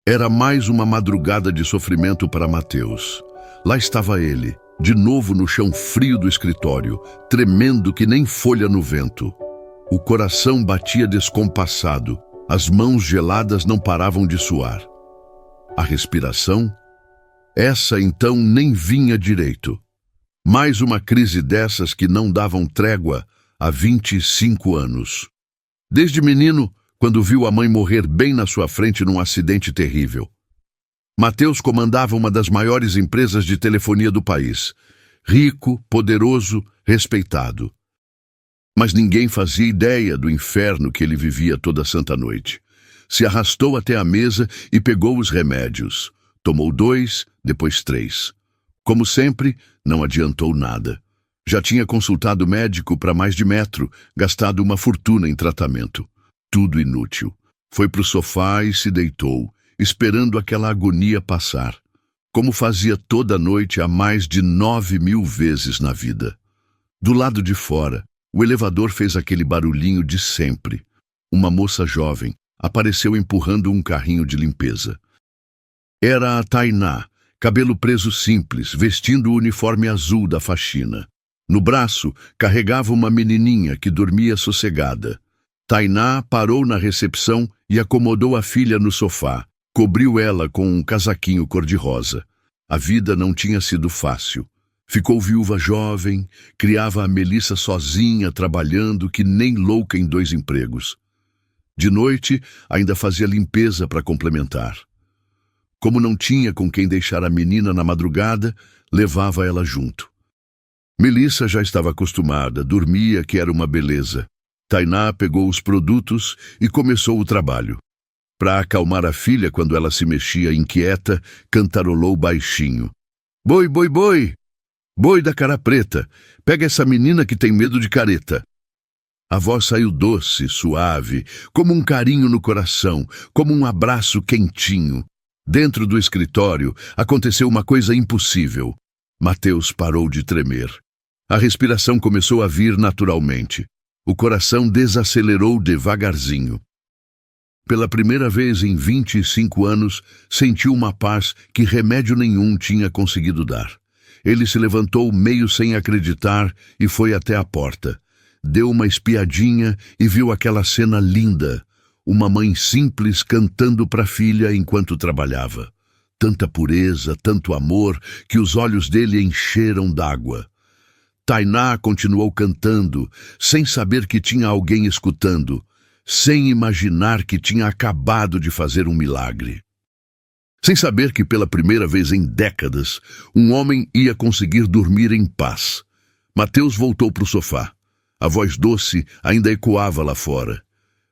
Era mais uma madrugada de sofrimento para Mateus. Lá estava ele, de novo no chão frio do escritório, tremendo que nem folha no vento. O coração batia descompassado, as mãos geladas não paravam de suar. A respiração? Essa então nem vinha direito. Mais uma crise dessas que não davam trégua há 25 anos. Desde menino, quando viu a mãe morrer bem na sua frente num acidente terrível. Mateus comandava uma das maiores empresas de telefonia do país. Rico, poderoso, respeitado. Mas ninguém fazia ideia do inferno que ele vivia toda santa noite. Se arrastou até a mesa e pegou os remédios. Tomou 2, depois 3. Como sempre, não adiantou nada. Já tinha consultado médico para mais de metro, gastado uma fortuna em tratamento. Tudo inútil. Foi para o sofá e se deitou, esperando aquela agonia passar, como fazia toda noite há mais de 9.000 vezes na vida. Do lado de fora, o elevador fez aquele barulhinho de sempre. Uma moça jovem apareceu empurrando um carrinho de limpeza. Era a Tainá, cabelo preso simples, vestindo o uniforme azul da faxina. No braço, carregava uma menininha que dormia sossegada. Tainá parou na recepção e acomodou a filha no sofá. Cobriu ela com um casaquinho cor-de-rosa. A vida não tinha sido fácil. Ficou viúva jovem, criava a Melissa sozinha, trabalhando que nem louca em 2 empregos. De noite, ainda fazia limpeza para complementar. Como não tinha com quem deixar a menina na madrugada, levava ela junto. Melissa já estava acostumada, dormia que era uma beleza. Tainá pegou os produtos e começou o trabalho. Para acalmar a filha quando ela se mexia inquieta, cantarolou baixinho. Boi, boi, boi! Boi da cara preta, pega essa menina que tem medo de careta. A voz saiu doce, suave, como um carinho no coração, como um abraço quentinho. Dentro do escritório, aconteceu uma coisa impossível. Mateus parou de tremer. A respiração começou a vir naturalmente. O coração desacelerou devagarzinho. Pela primeira vez em 25 anos, sentiu uma paz que remédio nenhum tinha conseguido dar. Ele se levantou meio sem acreditar e foi até a porta. Deu uma espiadinha e viu aquela cena linda. Uma mãe simples cantando para a filha enquanto trabalhava. Tanta pureza, tanto amor, que os olhos dele encheram d'água. Tainá continuou cantando, sem saber que tinha alguém escutando, sem imaginar que tinha acabado de fazer um milagre. Sem saber que pela primeira vez em décadas, um homem ia conseguir dormir em paz. Mateus voltou para o sofá. A voz doce ainda ecoava lá fora.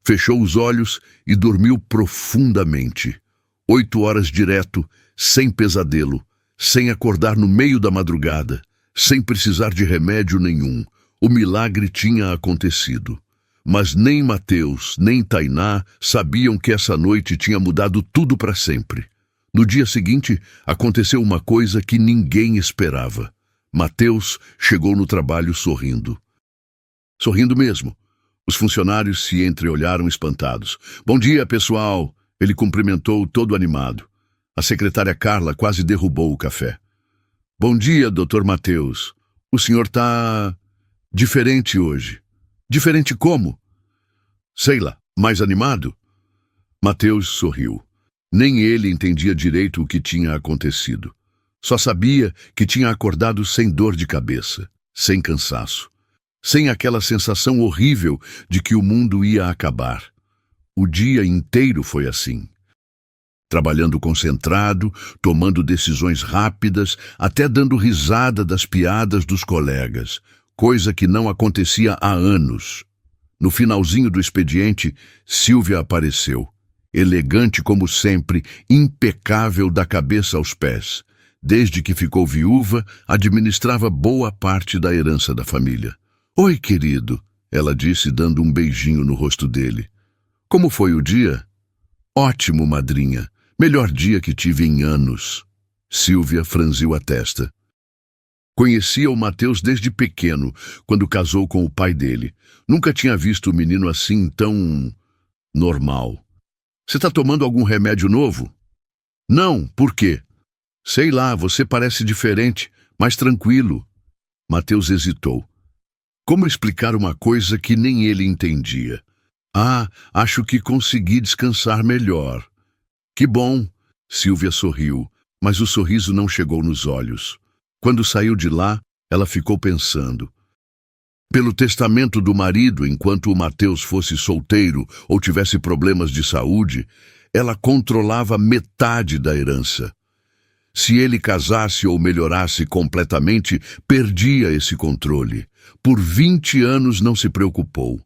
Fechou os olhos e dormiu profundamente. 8 horas direto, sem pesadelo, sem acordar no meio da madrugada, sem precisar de remédio nenhum. O milagre tinha acontecido. Mas nem Mateus, nem Tainá sabiam que essa noite tinha mudado tudo para sempre. No dia seguinte, aconteceu uma coisa que ninguém esperava. Mateus chegou no trabalho sorrindo. Sorrindo mesmo. Os funcionários se entreolharam espantados. Bom dia, pessoal! Ele cumprimentou todo animado. A secretária Carla quase derrubou o café. Bom dia, Dr. Mateus. O senhor está diferente hoje. Diferente como? Sei lá, mais animado? Mateus sorriu. Nem ele entendia direito o que tinha acontecido. Só sabia que tinha acordado sem dor de cabeça, sem cansaço, sem aquela sensação horrível de que o mundo ia acabar. O dia inteiro foi assim. Trabalhando concentrado, tomando decisões rápidas, até dando risada das piadas dos colegas, coisa que não acontecia há anos. No finalzinho do expediente, Silvia apareceu, elegante como sempre, impecável da cabeça aos pés. Desde que ficou viúva, administrava boa parte da herança da família. Oi, querido, ela disse dando um beijinho no rosto dele. Como foi o dia? Ótimo, madrinha. Melhor dia que tive em anos. Silvia franziu a testa. Conhecia o Mateus desde pequeno, quando casou com o pai dele. Nunca tinha visto o menino assim tão normal. Você está tomando algum remédio novo? Não, por quê? Sei lá, você parece diferente, mais tranquilo. Mateus hesitou. Como explicar uma coisa que nem ele entendia? Ah, acho que consegui descansar melhor. Que bom! Silvia sorriu, mas o sorriso não chegou nos olhos. Quando saiu de lá, ela ficou pensando. Pelo testamento do marido, enquanto o Mateus fosse solteiro ou tivesse problemas de saúde, ela controlava metade da herança. Se ele casasse ou melhorasse completamente, perdia esse controle. Por 20 anos não se preocupou.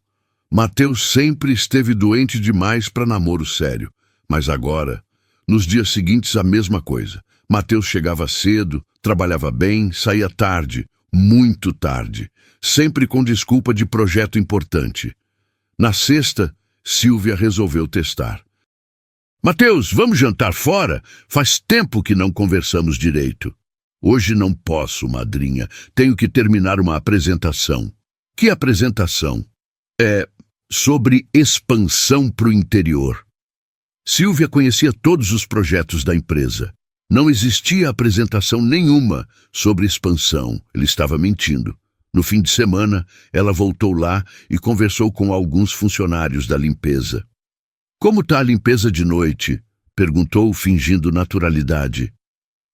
Mateus sempre esteve doente demais para namoro sério. Mas agora, nos dias seguintes, a mesma coisa. Mateus chegava cedo, trabalhava bem, saía tarde, muito tarde, sempre com desculpa de projeto importante. Na sexta, Silvia resolveu testar. Mateus, vamos jantar fora? Faz tempo que não conversamos direito. Hoje não posso, madrinha. Tenho que terminar uma apresentação. Que apresentação? É sobre expansão para o interior. Silvia conhecia todos os projetos da empresa. Não existia apresentação nenhuma sobre expansão. Ele estava mentindo. No fim de semana, ela voltou lá e conversou com alguns funcionários da limpeza. Como está a limpeza de noite? Perguntou, fingindo naturalidade.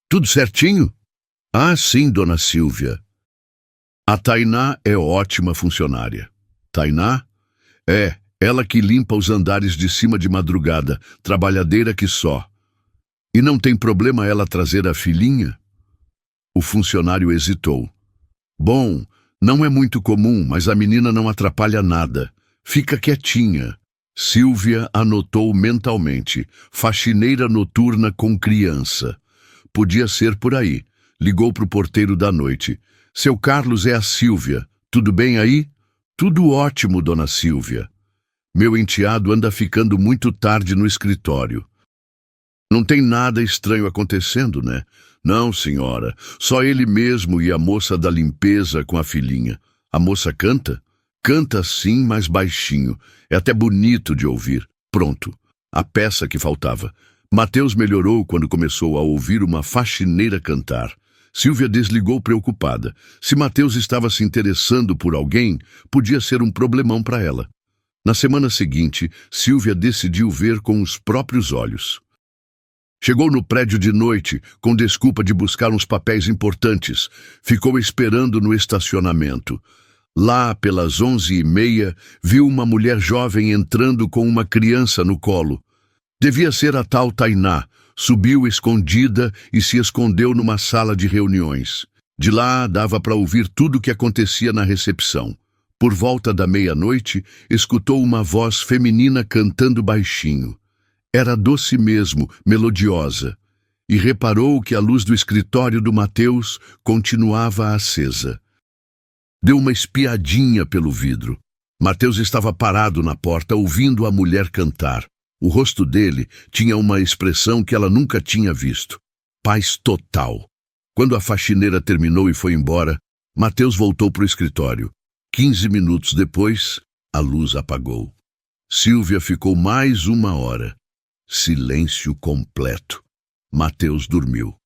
Tudo certinho? Ah, sim, dona Silvia. A Tainá é ótima funcionária. Tainá? É, ela que limpa os andares de cima de madrugada, trabalhadeira que só. E não tem problema ela trazer a filhinha? O funcionário hesitou. Bom, não é muito comum, mas a menina não atrapalha nada. Fica quietinha. Silvia anotou mentalmente. Faxineira noturna com criança. Podia ser por aí. Ligou para o porteiro da noite. Seu Carlos, é a Silvia. Tudo bem aí? Tudo ótimo, dona Silvia. Meu enteado anda ficando muito tarde no escritório. Não tem nada estranho acontecendo, né? Não, senhora. Só ele mesmo e a moça da limpeza com a filhinha. A moça canta? Canta sim, mas baixinho. É até bonito de ouvir. Pronto. A peça que faltava. Mateus melhorou quando começou a ouvir uma faxineira cantar. Silvia desligou preocupada. Se Mateus estava se interessando por alguém, podia ser um problemão para ela. Na semana seguinte, Silvia decidiu ver com os próprios olhos. Chegou no prédio de noite, com desculpa de buscar uns papéis importantes. Ficou esperando no estacionamento. Lá, pelas 11h30, viu uma mulher jovem entrando com uma criança no colo. Devia ser a tal Tainá. Subiu escondida e se escondeu numa sala de reuniões. De lá, dava para ouvir tudo o que acontecia na recepção. Por volta da meia-noite, escutou uma voz feminina cantando baixinho. Era doce mesmo, melodiosa. E reparou que a luz do escritório do Mateus continuava acesa. Deu uma espiadinha pelo vidro. Mateus estava parado na porta, ouvindo a mulher cantar. O rosto dele tinha uma expressão que ela nunca tinha visto. Paz total. Quando a faxineira terminou e foi embora, Mateus voltou para o escritório. 15 minutos depois, a luz apagou. Silvia ficou mais 1 hora. Silêncio completo. Mateus dormiu.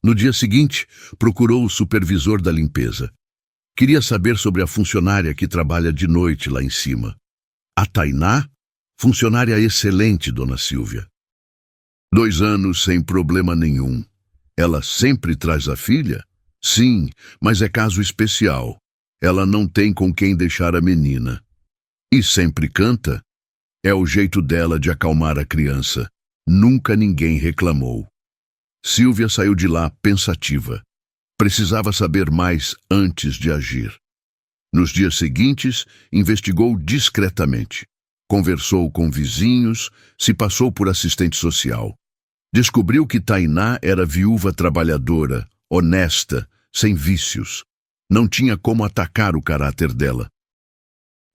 No dia seguinte, procurou o supervisor da limpeza. Queria saber sobre a funcionária que trabalha de noite lá em cima. A Tainá? Funcionária excelente, dona Silvia. 2 anos sem problema nenhum. Ela sempre traz a filha? Sim, mas é caso especial. Ela não tem com quem deixar a menina. E sempre canta? É o jeito dela de acalmar a criança. Nunca ninguém reclamou. Silvia saiu de lá pensativa. Precisava saber mais antes de agir. Nos dias seguintes, investigou discretamente. Conversou com vizinhos, se passou por assistente social. Descobriu que Tainá era viúva trabalhadora, honesta, sem vícios. Não tinha como atacar o caráter dela.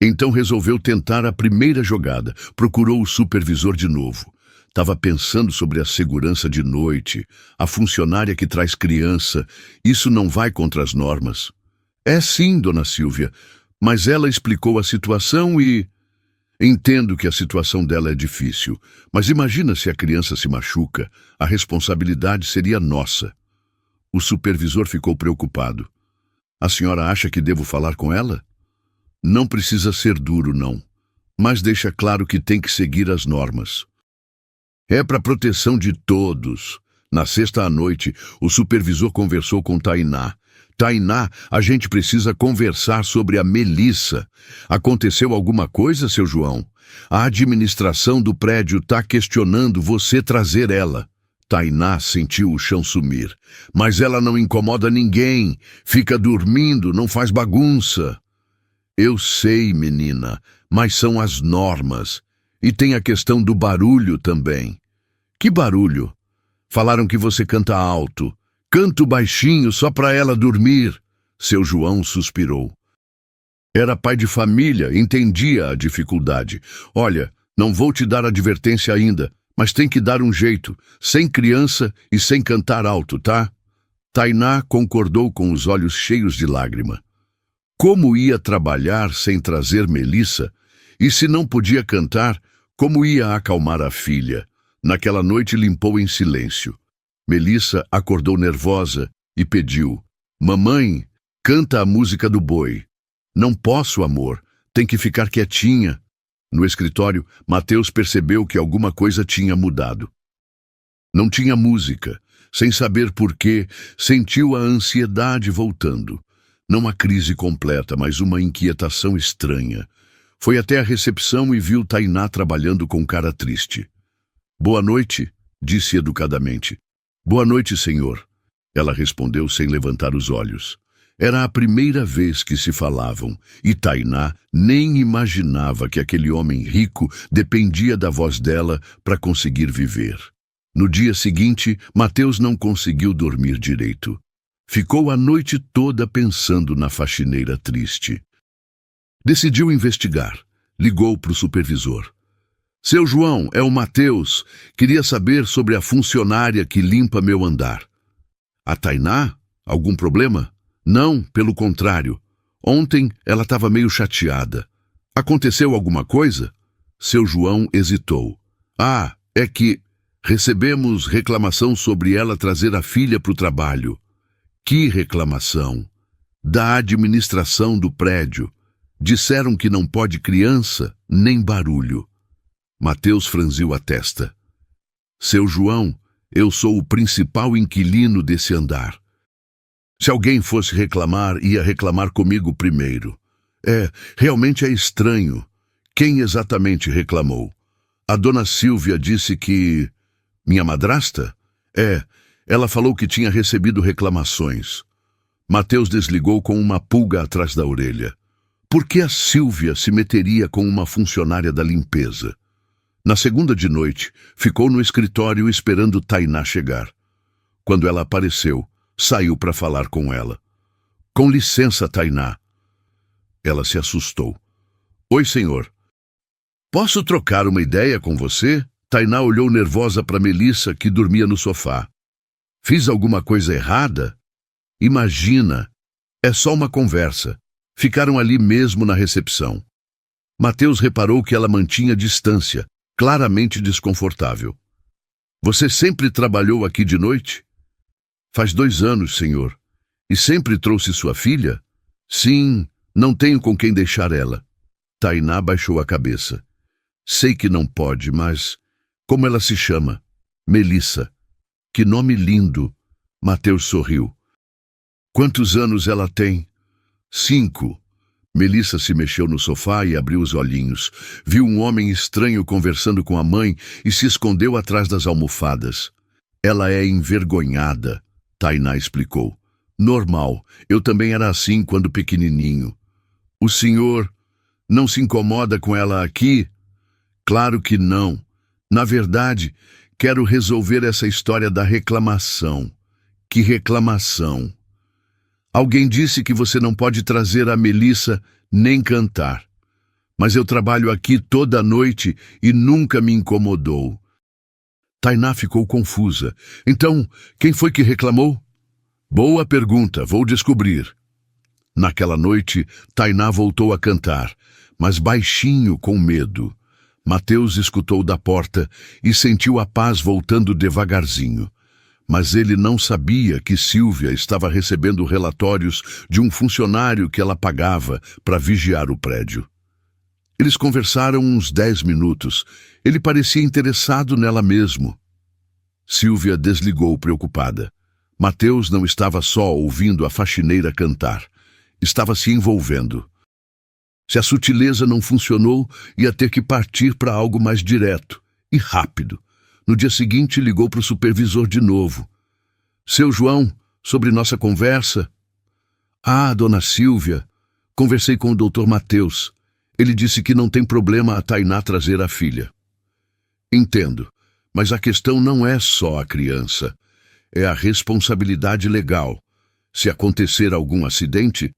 Então resolveu tentar a primeira jogada. Procurou o supervisor de novo. Estava pensando sobre a segurança de noite, a funcionária que traz criança. Isso não vai contra as normas. É sim, dona Silvia, mas ela explicou a situação e... Entendo que a situação dela é difícil, mas imagina se a criança se machuca, a responsabilidade seria nossa. O supervisor ficou preocupado. A senhora acha que devo falar com ela? Não precisa ser duro, não, mas deixa claro que tem que seguir as normas. É para proteção de todos. Na sexta à noite, o supervisor conversou com Tainá. Tainá, a gente precisa conversar sobre a Melissa. Aconteceu alguma coisa, seu João? A administração do prédio está questionando você trazer ela. Tainá sentiu o chão sumir. Mas ela não incomoda ninguém. Fica dormindo, não faz bagunça. Eu sei, menina, mas são as normas. E tem a questão do barulho também. Que barulho? Falaram que você canta alto. Canto baixinho só para ela dormir. Seu João suspirou. Era pai de família, entendia a dificuldade. Olha, não vou te dar advertência ainda, mas tem que dar um jeito, sem criança e sem cantar alto, tá? Tainá concordou com os olhos cheios de lágrima. Como ia trabalhar sem trazer Melissa? E se não podia cantar, como ia acalmar a filha? Naquela noite limpou em silêncio. Melissa acordou nervosa e pediu: Mamãe, canta a música do boi. Não posso, amor. Tem que ficar quietinha. No escritório, Mateus percebeu que alguma coisa tinha mudado. Não tinha música. Sem saber por quê, sentiu a ansiedade voltando. Não a crise completa, mas uma inquietação estranha. Foi até a recepção e viu Tainá trabalhando com cara triste. Boa noite, disse educadamente. Boa noite, senhor. Ela respondeu sem levantar os olhos. Era a primeira vez que se falavam, e Tainá nem imaginava que aquele homem rico dependia da voz dela para conseguir viver. No dia seguinte, Mateus não conseguiu dormir direito. Ficou a noite toda pensando na faxineira triste. Decidiu investigar. Ligou para o supervisor. Seu João, é o Mateus. Queria saber sobre a funcionária que limpa meu andar. A Tainá? Algum problema? Não, pelo contrário. Ontem ela estava meio chateada. Aconteceu alguma coisa? Seu João hesitou. Ah, é que recebemos reclamação sobre ela trazer a filha para o trabalho. Que reclamação? Da administração do prédio. Disseram que não pode criança, nem barulho. Mateus franziu a testa. Seu João, eu sou o principal inquilino desse andar. Se alguém fosse reclamar, ia reclamar comigo primeiro. Realmente é estranho. Quem exatamente reclamou? A dona Silvia disse que... Minha madrasta? Ela falou que tinha recebido reclamações. Mateus desligou com uma pulga atrás da orelha. Por que a Silvia se meteria com uma funcionária da limpeza? Na segunda de noite, ficou no escritório esperando Tainá chegar. Quando ela apareceu, saiu para falar com ela. Com licença, Tainá. Ela se assustou. Oi, senhor. Posso trocar uma ideia com você? Tainá olhou nervosa para Melissa, que dormia no sofá. Fiz alguma coisa errada? Imagina. É só uma conversa. Ficaram ali mesmo na recepção. Mateus reparou que ela mantinha distância, claramente desconfortável. Você sempre trabalhou aqui de noite? Faz 2 anos, senhor. E sempre trouxe sua filha? Sim, não tenho com quem deixar ela. Tainá baixou a cabeça. Sei que não pode, mas... Como ela se chama? Melissa. Que nome lindo. Mateus sorriu. Quantos anos ela tem? 5. Melissa se mexeu no sofá e abriu os olhinhos. Viu um homem estranho conversando com a mãe e se escondeu atrás das almofadas. Ela é envergonhada, Tainá explicou. Normal, eu também era assim quando pequenininho. O senhor não se incomoda com ela aqui? Claro que não. Na verdade, quero resolver essa história da reclamação. Que reclamação? Alguém disse que você não pode trazer a Melissa nem cantar. Mas eu trabalho aqui toda noite e nunca me incomodou. Tainá ficou confusa. Então, quem foi que reclamou? Boa pergunta, vou descobrir. Naquela noite, Tainá voltou a cantar, mas baixinho, com medo. Mateus escutou da porta e sentiu a paz voltando devagarzinho. Mas ele não sabia que Sílvia estava recebendo relatórios de um funcionário que ela pagava para vigiar o prédio. Eles conversaram uns 10 minutos. Ele parecia interessado nela mesmo. Sílvia desligou preocupada. Mateus não estava só ouvindo a faxineira cantar. Estava se envolvendo. Se a sutileza não funcionou, ia ter que partir para algo mais direto e rápido. No dia seguinte, ligou para o supervisor de novo. Seu João, sobre nossa conversa? Ah, dona Sílvia, conversei com o doutor Mateus. Ele disse que não tem problema a Tainá trazer a filha. Entendo, mas a questão não é só a criança. É a responsabilidade legal. Se acontecer algum acidente,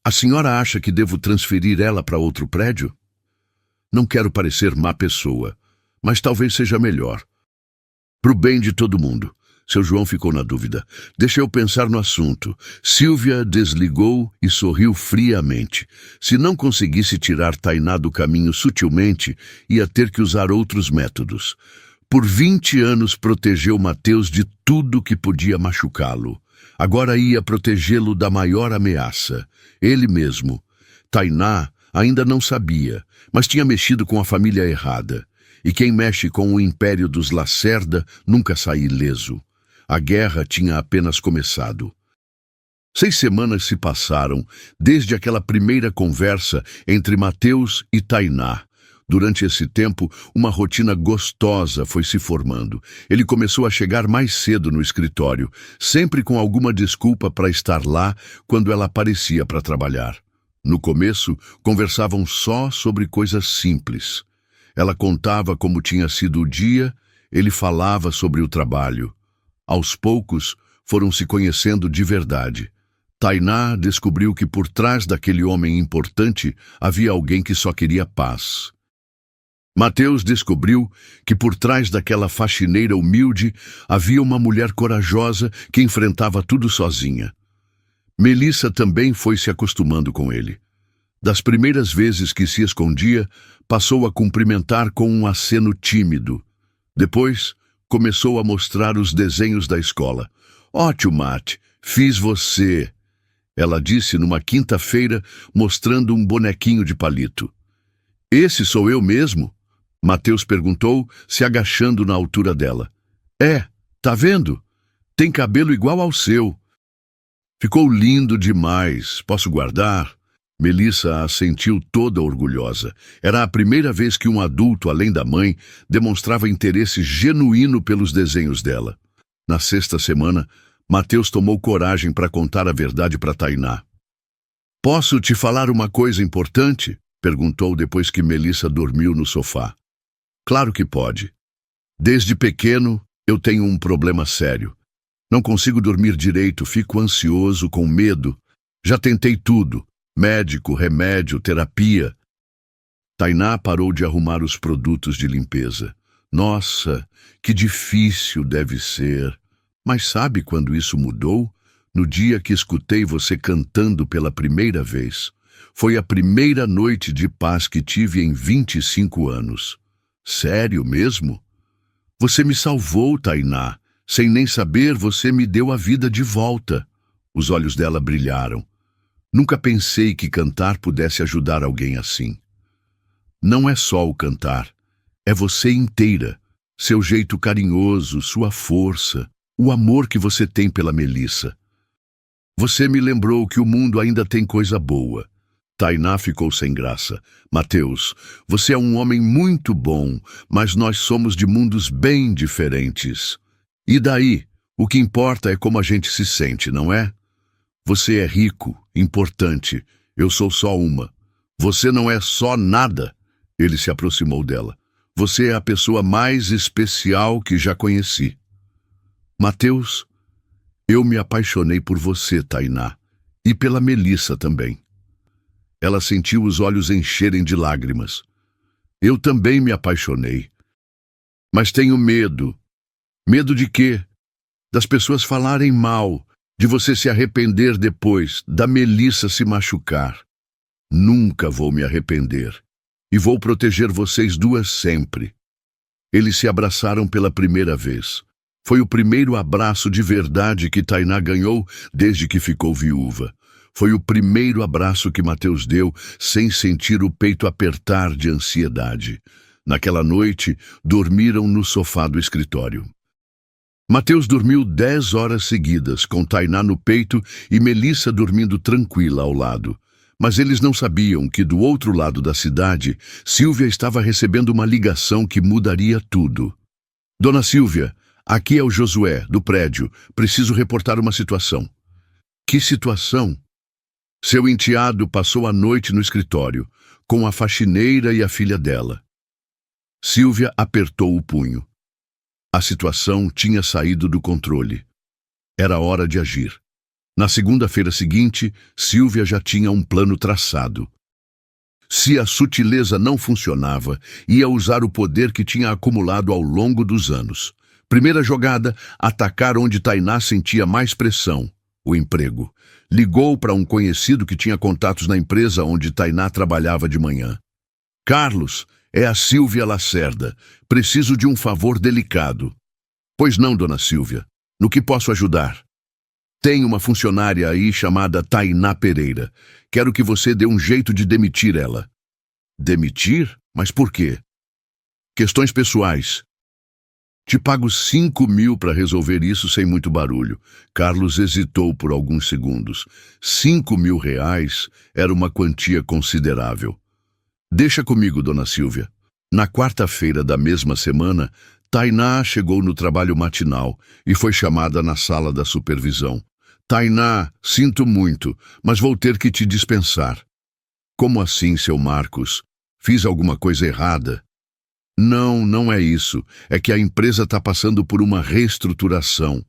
a senhora acha que devo transferir ela para outro prédio? Não quero parecer má pessoa, mas talvez seja melhor. Pro bem de todo mundo. Seu João ficou na dúvida. Deixa eu pensar no assunto. Sílvia desligou e sorriu friamente. Se não conseguisse tirar Tainá do caminho sutilmente, ia ter que usar outros métodos. Por 20 anos protegeu Mateus de tudo que podia machucá-lo. Agora ia protegê-lo da maior ameaça, ele mesmo. Tainá ainda não sabia, mas tinha mexido com a família errada. E quem mexe com o império dos Lacerda nunca sai ileso. A guerra tinha apenas começado. 6 semanas se passaram desde aquela primeira conversa entre Mateus e Tainá. Durante esse tempo, uma rotina gostosa foi se formando. Ele começou a chegar mais cedo no escritório, sempre com alguma desculpa para estar lá quando ela aparecia para trabalhar. No começo, conversavam só sobre coisas simples. Ela contava como tinha sido o dia, ele falava sobre o trabalho. Aos poucos, foram se conhecendo de verdade. Tainá descobriu que por trás daquele homem importante havia alguém que só queria paz. Mateus descobriu que por trás daquela faxineira humilde havia uma mulher corajosa que enfrentava tudo sozinha. Melissa também foi se acostumando com ele. Das primeiras vezes que se escondia, passou a cumprimentar com um aceno tímido. Depois, começou a mostrar os desenhos da escola. Ótimo, Matt, fiz você, ela disse numa quinta-feira, mostrando um bonequinho de palito. Esse sou eu mesmo? Mateus perguntou, se agachando na altura dela. É, tá vendo? Tem cabelo igual ao seu. Ficou lindo demais. Posso guardar? Melissa assentiu toda orgulhosa. Era a primeira vez que um adulto, além da mãe, demonstrava interesse genuíno pelos desenhos dela. Na 6ª semana, Mateus tomou coragem para contar a verdade para Tainá. Posso te falar uma coisa importante? Perguntou depois que Melissa dormiu no sofá. Claro que pode. Desde pequeno, eu tenho um problema sério. Não consigo dormir direito, fico ansioso, com medo. Já tentei tudo. Médico, remédio, terapia. Tainá parou de arrumar os produtos de limpeza. Nossa, que difícil deve ser. Mas sabe quando isso mudou? No dia que escutei você cantando pela primeira vez. Foi a primeira noite de paz que tive em 25 anos. Sério mesmo? Você me salvou, Tainá. Sem nem saber, você me deu a vida de volta. Os olhos dela brilharam. Nunca pensei que cantar pudesse ajudar alguém assim. Não é só o cantar, é você inteira. Seu jeito carinhoso, sua força, o amor que você tem pela Melissa. Você me lembrou que o mundo ainda tem coisa boa. Tainá ficou sem graça. Mateus, você é um homem muito bom, mas nós somos de mundos bem diferentes. E daí? O que importa é como a gente se sente, não é? Você é rico, importante. Eu sou só uma. Você não é só nada. Ele se aproximou dela. Você é a pessoa mais especial que já conheci. Mateus, eu me apaixonei por você, Tainá, e pela Melissa também. Ela sentiu os olhos encherem de lágrimas. Eu também me apaixonei. Mas tenho medo. Medo de quê? Das pessoas falarem mal, de você se arrepender depois, da Melissa se machucar. Nunca vou me arrepender. E vou proteger vocês duas sempre. Eles se abraçaram pela primeira vez. Foi o primeiro abraço de verdade que Tainá ganhou desde que ficou viúva. Foi o primeiro abraço que Mateus deu sem sentir o peito apertar de ansiedade. Naquela noite, dormiram no sofá do escritório. Mateus dormiu 10 horas seguidas, com Tainá no peito e Melissa dormindo tranquila ao lado. Mas eles não sabiam que, do outro lado da cidade, Silvia estava recebendo uma ligação que mudaria tudo. Dona Silvia, aqui é o Josué, do prédio. Preciso reportar uma situação. Que situação? Seu enteado passou a noite no escritório, com a faxineira e a filha dela. Silvia apertou o punho. A situação tinha saído do controle. Era hora de agir. Na segunda-feira seguinte, Silvia já tinha um plano traçado. Se a sutileza não funcionava, ia usar o poder que tinha acumulado ao longo dos anos. Primeira jogada, atacar onde Tainá sentia mais pressão, o emprego. Ligou para um conhecido que tinha contatos na empresa onde Tainá trabalhava de manhã. Carlos, é a Silvia Lacerda. Preciso de um favor delicado. Pois não, dona Silvia. No que posso ajudar? Tem uma funcionária aí chamada Tainá Pereira. Quero que você dê um jeito de demitir ela. Demitir? Mas por quê? Questões pessoais. Te pago 5.000 para resolver isso sem muito barulho. Carlos hesitou por alguns segundos. 5.000 reais era uma quantia considerável. Deixa comigo, dona Silvia. Na quarta-feira da mesma semana, Tainá chegou no trabalho matinal e foi chamada na sala da supervisão. Tainá, sinto muito, mas vou ter que te dispensar. Como assim, seu Marcos? Fiz alguma coisa errada? Não, não é isso. É que a empresa está passando por uma reestruturação.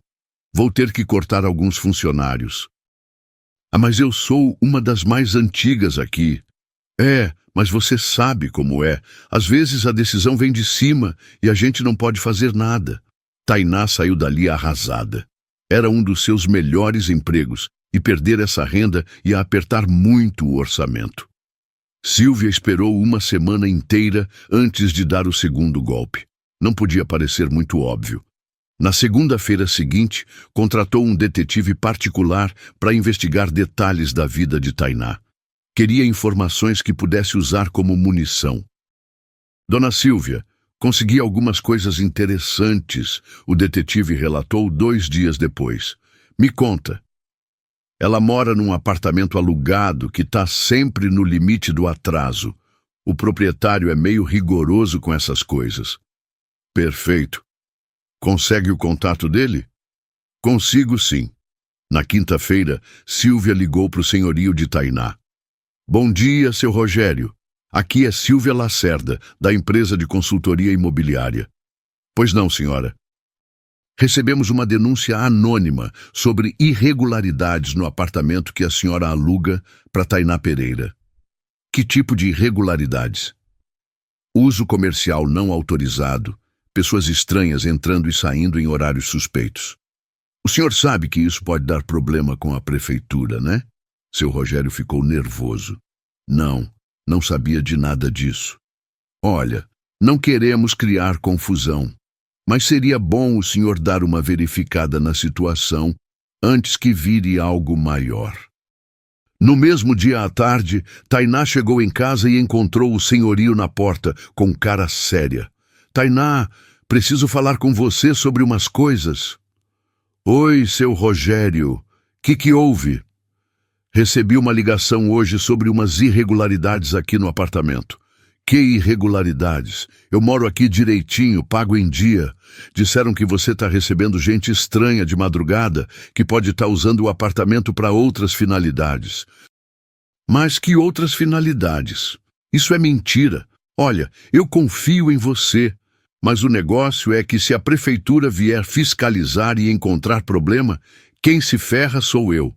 Vou ter que cortar alguns funcionários. Ah, mas eu sou uma das mais antigas aqui. É, mas você sabe como é. Às vezes a decisão vem de cima e a gente não pode fazer nada. Tainá saiu dali arrasada. Era um dos seus melhores empregos e perder essa renda ia apertar muito o orçamento. Silvia esperou uma semana inteira antes de dar o segundo golpe. Não podia parecer muito óbvio. Na segunda-feira seguinte, contratou um detetive particular para investigar detalhes da vida de Tainá. Queria informações que pudesse usar como munição. Dona Silvia, consegui algumas coisas interessantes, o detetive relatou 2 dias depois. Me conta. Ela mora num apartamento alugado que está sempre no limite do atraso. O proprietário é meio rigoroso com essas coisas. Perfeito. Consegue o contato dele? Consigo, sim. Na quinta-feira, Silvia ligou para o senhorio de Tainá. Bom dia, seu Rogério. Aqui é Silvia Lacerda, da empresa de consultoria imobiliária. Pois não, senhora. Recebemos uma denúncia anônima sobre irregularidades no apartamento que a senhora aluga para Tainá Pereira. Que tipo de irregularidades? Uso comercial não autorizado, pessoas estranhas entrando e saindo em horários suspeitos. O senhor sabe que isso pode dar problema com a prefeitura, né? Seu Rogério ficou nervoso. Não, não sabia de nada disso. Olha, não queremos criar confusão, mas seria bom o senhor dar uma verificada na situação antes que vire algo maior. No mesmo dia à tarde, Tainá chegou em casa e encontrou o senhorio na porta, com cara séria. Tainá, preciso falar com você sobre umas coisas. Oi, seu Rogério, que houve? Recebi uma ligação hoje sobre umas irregularidades aqui no apartamento. Que irregularidades? Eu moro aqui direitinho, pago em dia. Disseram que você está recebendo gente estranha de madrugada, que pode estar usando o apartamento para outras finalidades. Mas que outras finalidades? Isso é mentira. Olha, eu confio em você, mas o negócio é que se a prefeitura vier fiscalizar e encontrar problema, quem se ferra sou eu.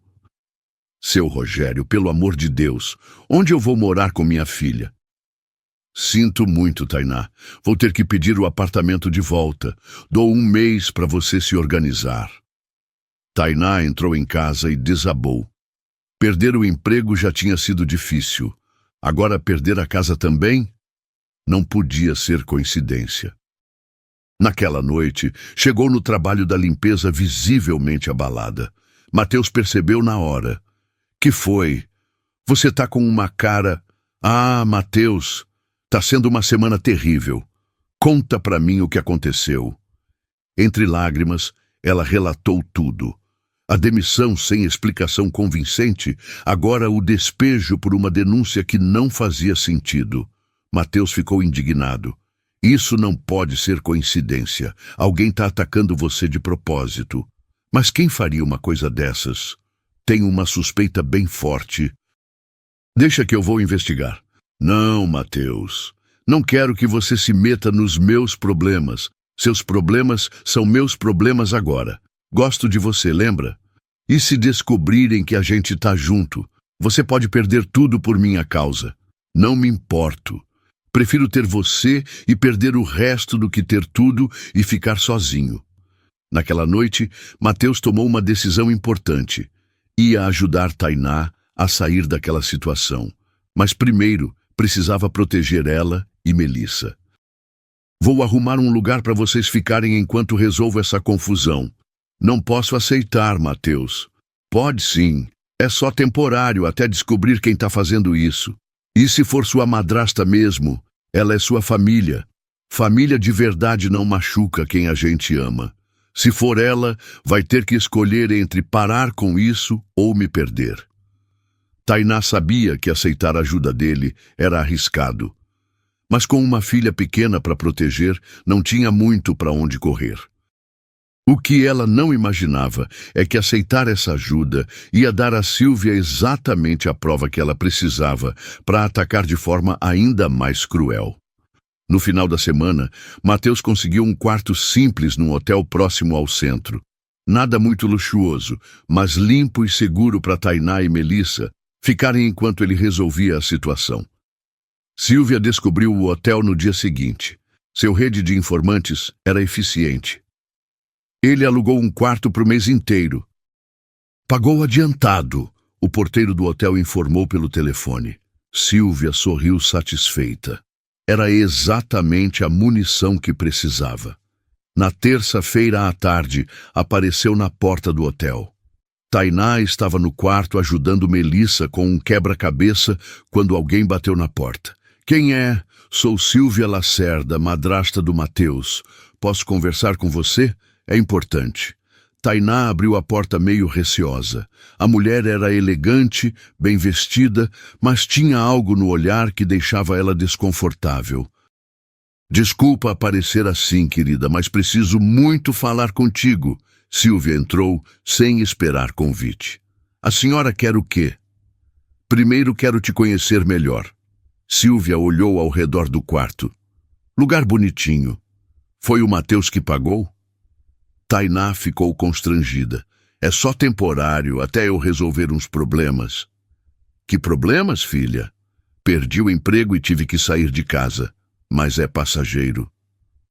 Seu Rogério, pelo amor de Deus, onde eu vou morar com minha filha? Sinto muito, Tainá. Vou ter que pedir o apartamento de volta. Dou 1 mês para você se organizar. Tainá entrou em casa e desabou. Perder o emprego já tinha sido difícil. Agora perder a casa também? Não podia ser coincidência. Naquela noite, chegou no trabalho da limpeza visivelmente abalada. Mateus percebeu na hora. Que foi? Você tá com uma cara... Ah, Mateus, tá sendo uma semana terrível. Conta pra mim o que aconteceu. Entre lágrimas, ela relatou tudo. A demissão sem explicação convincente, agora o despejo por uma denúncia que não fazia sentido. Mateus ficou indignado. Isso não pode ser coincidência. Alguém está atacando você de propósito. Mas quem faria uma coisa dessas? Tenho uma suspeita bem forte. Deixa que eu vou investigar. Não, Mateus. Não quero que você se meta nos meus problemas. Seus problemas são meus problemas agora. Gosto de você, lembra? E se descobrirem que a gente tá junto? Você pode perder tudo por minha causa. Não me importo. Prefiro ter você e perder o resto do que ter tudo e ficar sozinho. Naquela noite, Mateus tomou uma decisão importante. Ia ajudar Tainá a sair daquela situação. Mas primeiro, precisava proteger ela e Melissa. Vou arrumar um lugar para vocês ficarem enquanto resolvo essa confusão. Não posso aceitar, Mateus. Pode sim. É só temporário até descobrir quem está fazendo isso. E se for sua madrasta mesmo, ela é sua família. Família de verdade não machuca quem a gente ama. Se for ela, vai ter que escolher entre parar com isso ou me perder. Tainá sabia que aceitar a ajuda dele era arriscado. Mas com uma filha pequena para proteger, não tinha muito para onde correr. O que ela não imaginava é que aceitar essa ajuda ia dar a Sílvia exatamente a prova que ela precisava para atacar de forma ainda mais cruel. No final da semana, Mateus conseguiu um quarto simples num hotel próximo ao centro. Nada muito luxuoso, mas limpo e seguro para Tainá e Melissa ficarem enquanto ele resolvia a situação. Sílvia descobriu o hotel no dia seguinte. Seu rede de informantes era eficiente. Ele alugou um quarto para o mês inteiro. Pagou adiantado, o porteiro do hotel informou pelo telefone. Sílvia sorriu satisfeita. Era exatamente a munição que precisava. Na terça-feira à tarde, apareceu na porta do hotel. Tainá estava no quarto ajudando Melissa com um quebra-cabeça quando alguém bateu na porta. Quem é? Sou Sílvia Lacerda, madrasta do Mateus. Posso conversar com você? É importante. Tainá abriu a porta meio receosa. A mulher era elegante, bem vestida, mas tinha algo no olhar que deixava ela desconfortável. Desculpa aparecer assim, querida, mas preciso muito falar contigo. Sílvia entrou sem esperar convite. A senhora quer o quê? Primeiro quero te conhecer melhor. Sílvia olhou ao redor do quarto. Lugar bonitinho. Foi o Mateus que pagou? Tainá ficou constrangida. É só temporário, até eu resolver uns problemas. Que problemas, filha? Perdi o emprego e tive que sair de casa. Mas é passageiro.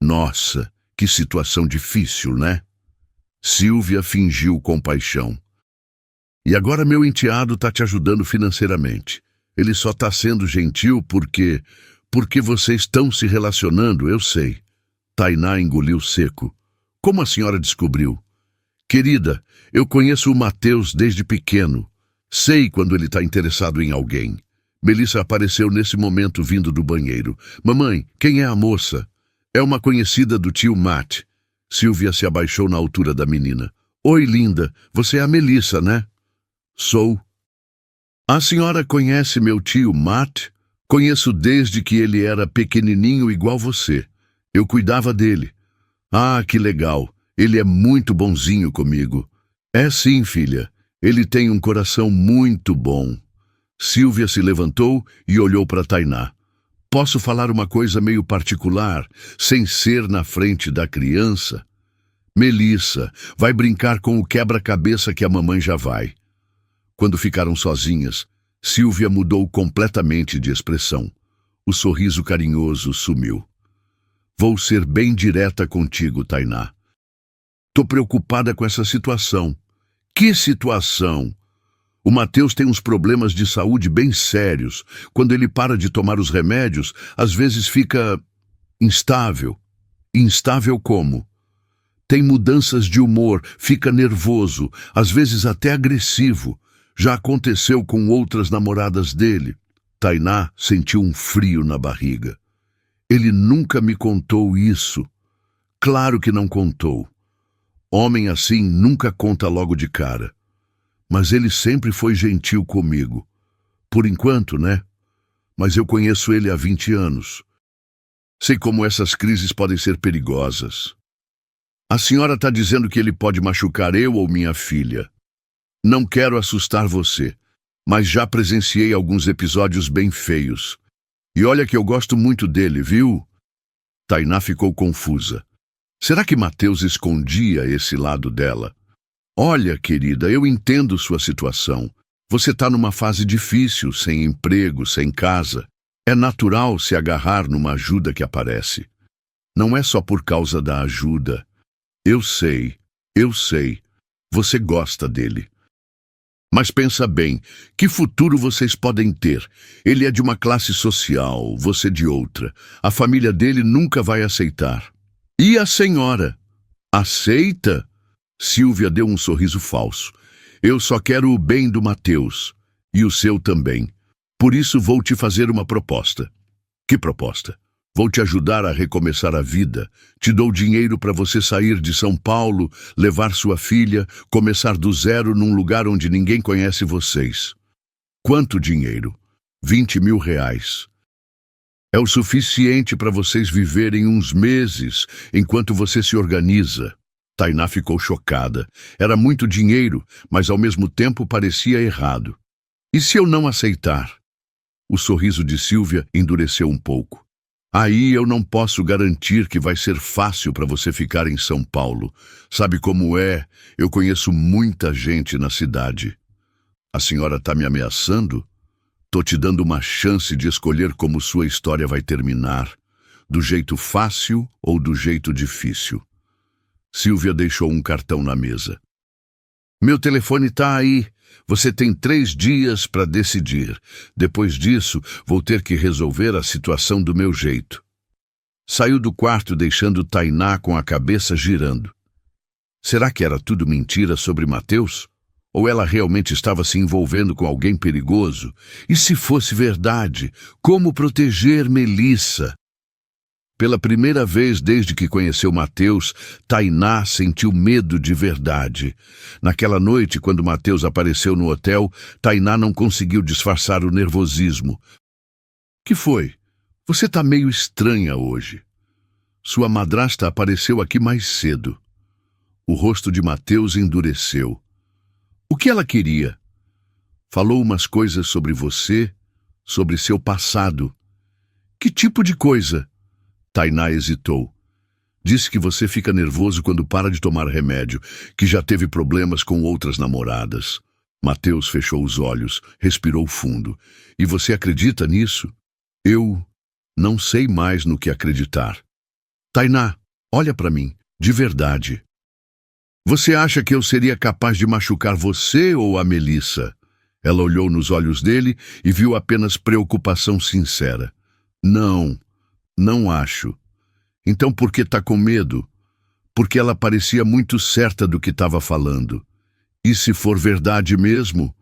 Nossa, que situação difícil, né? Sílvia fingiu compaixão. E agora meu enteado tá te ajudando financeiramente. Ele só tá sendo gentil porque vocês estão se relacionando, eu sei. Tainá engoliu seco. Como a senhora descobriu? Querida, eu conheço o Mateus desde pequeno. Sei quando ele está interessado em alguém. Melissa apareceu nesse momento vindo do banheiro. Mamãe, quem é a moça? É uma conhecida do tio Matt. Sílvia se abaixou na altura da menina. Oi, linda, você é a Melissa, né? Sou. A senhora conhece meu tio Matt? Conheço desde que ele era pequenininho igual você. Eu cuidava dele. Ah, que legal. Ele é muito bonzinho comigo. É sim, filha. Ele tem um coração muito bom. Sílvia se levantou e olhou para Tainá. Posso falar uma coisa meio particular, sem ser na frente da criança? Melissa, vai brincar com o quebra-cabeça que a mamãe já vai. Quando ficaram sozinhas, Sílvia mudou completamente de expressão. O sorriso carinhoso sumiu. Vou ser bem direta contigo, Tainá. Tô preocupada com essa situação. Que situação? O Mateus tem uns problemas de saúde bem sérios. Quando ele para de tomar os remédios, às vezes fica instável. Instável como? Tem mudanças de humor, fica nervoso, às vezes até agressivo. Já aconteceu com outras namoradas dele. Tainá sentiu um frio na barriga. Ele nunca me contou isso. Claro que não contou. Homem assim nunca conta logo de cara. Mas ele sempre foi gentil comigo. Por enquanto, né? Mas eu conheço ele há 20 anos. Sei como essas crises podem ser perigosas. A senhora está dizendo que ele pode machucar eu ou minha filha. Não quero assustar você, mas já presenciei alguns episódios bem feios. E olha que eu gosto muito dele, viu? Tainá ficou confusa. Será que Mateus escondia esse lado dela? Olha, querida, eu entendo sua situação. Você está numa fase difícil, sem emprego, sem casa. É natural se agarrar numa ajuda que aparece. Não é só por causa da ajuda. Eu sei. Você gosta dele. Mas pensa bem, que futuro vocês podem ter? Ele é de uma classe social, você de outra. A família dele nunca vai aceitar. E a senhora? Aceita? Silvia deu um sorriso falso. Eu só quero o bem do Mateus. E o seu também. Por isso vou te fazer uma proposta. Que proposta? Vou te ajudar a recomeçar a vida. Te dou dinheiro para você sair de São Paulo, levar sua filha, começar do zero num lugar onde ninguém conhece vocês. Quanto dinheiro? 20.000 reais. É o suficiente para vocês viverem uns meses, enquanto você se organiza. Tainá ficou chocada. Era muito dinheiro, mas ao mesmo tempo parecia errado. E se eu não aceitar? O sorriso de Silvia endureceu um pouco. Aí eu não posso garantir que vai ser fácil para você ficar em São Paulo. Sabe como é? Eu conheço muita gente na cidade. A senhora está me ameaçando? Tô te dando uma chance de escolher como sua história vai terminar. Do jeito fácil ou do jeito difícil. Silvia deixou um cartão na mesa. Meu telefone está aí. Você tem 3 dias para decidir. Depois disso, vou ter que resolver a situação do meu jeito. Saiu do quarto deixando Tainá com a cabeça girando. Será que era tudo mentira sobre Mateus? Ou ela realmente estava se envolvendo com alguém perigoso? E se fosse verdade, como proteger Melissa? Pela primeira vez desde que conheceu Mateus, Tainá sentiu medo de verdade. Naquela noite, quando Mateus apareceu no hotel, Tainá não conseguiu disfarçar o nervosismo. Que foi? Você está meio estranha hoje. Sua madrasta apareceu aqui mais cedo. O rosto de Mateus endureceu. O que ela queria? Falou umas coisas sobre você, sobre seu passado. Que tipo de coisa? Tainá hesitou. Disse que você fica nervoso quando para de tomar remédio, que já teve problemas com outras namoradas. Mateus fechou os olhos, respirou fundo. E você acredita nisso? Eu não sei mais no que acreditar. Tainá, olha para mim, de verdade. Você acha que eu seria capaz de machucar você ou a Melissa? Ela olhou nos olhos dele e viu apenas preocupação sincera. Não acho. Então por que está com medo? Porque ela parecia muito certa do que estava falando. E se for verdade mesmo?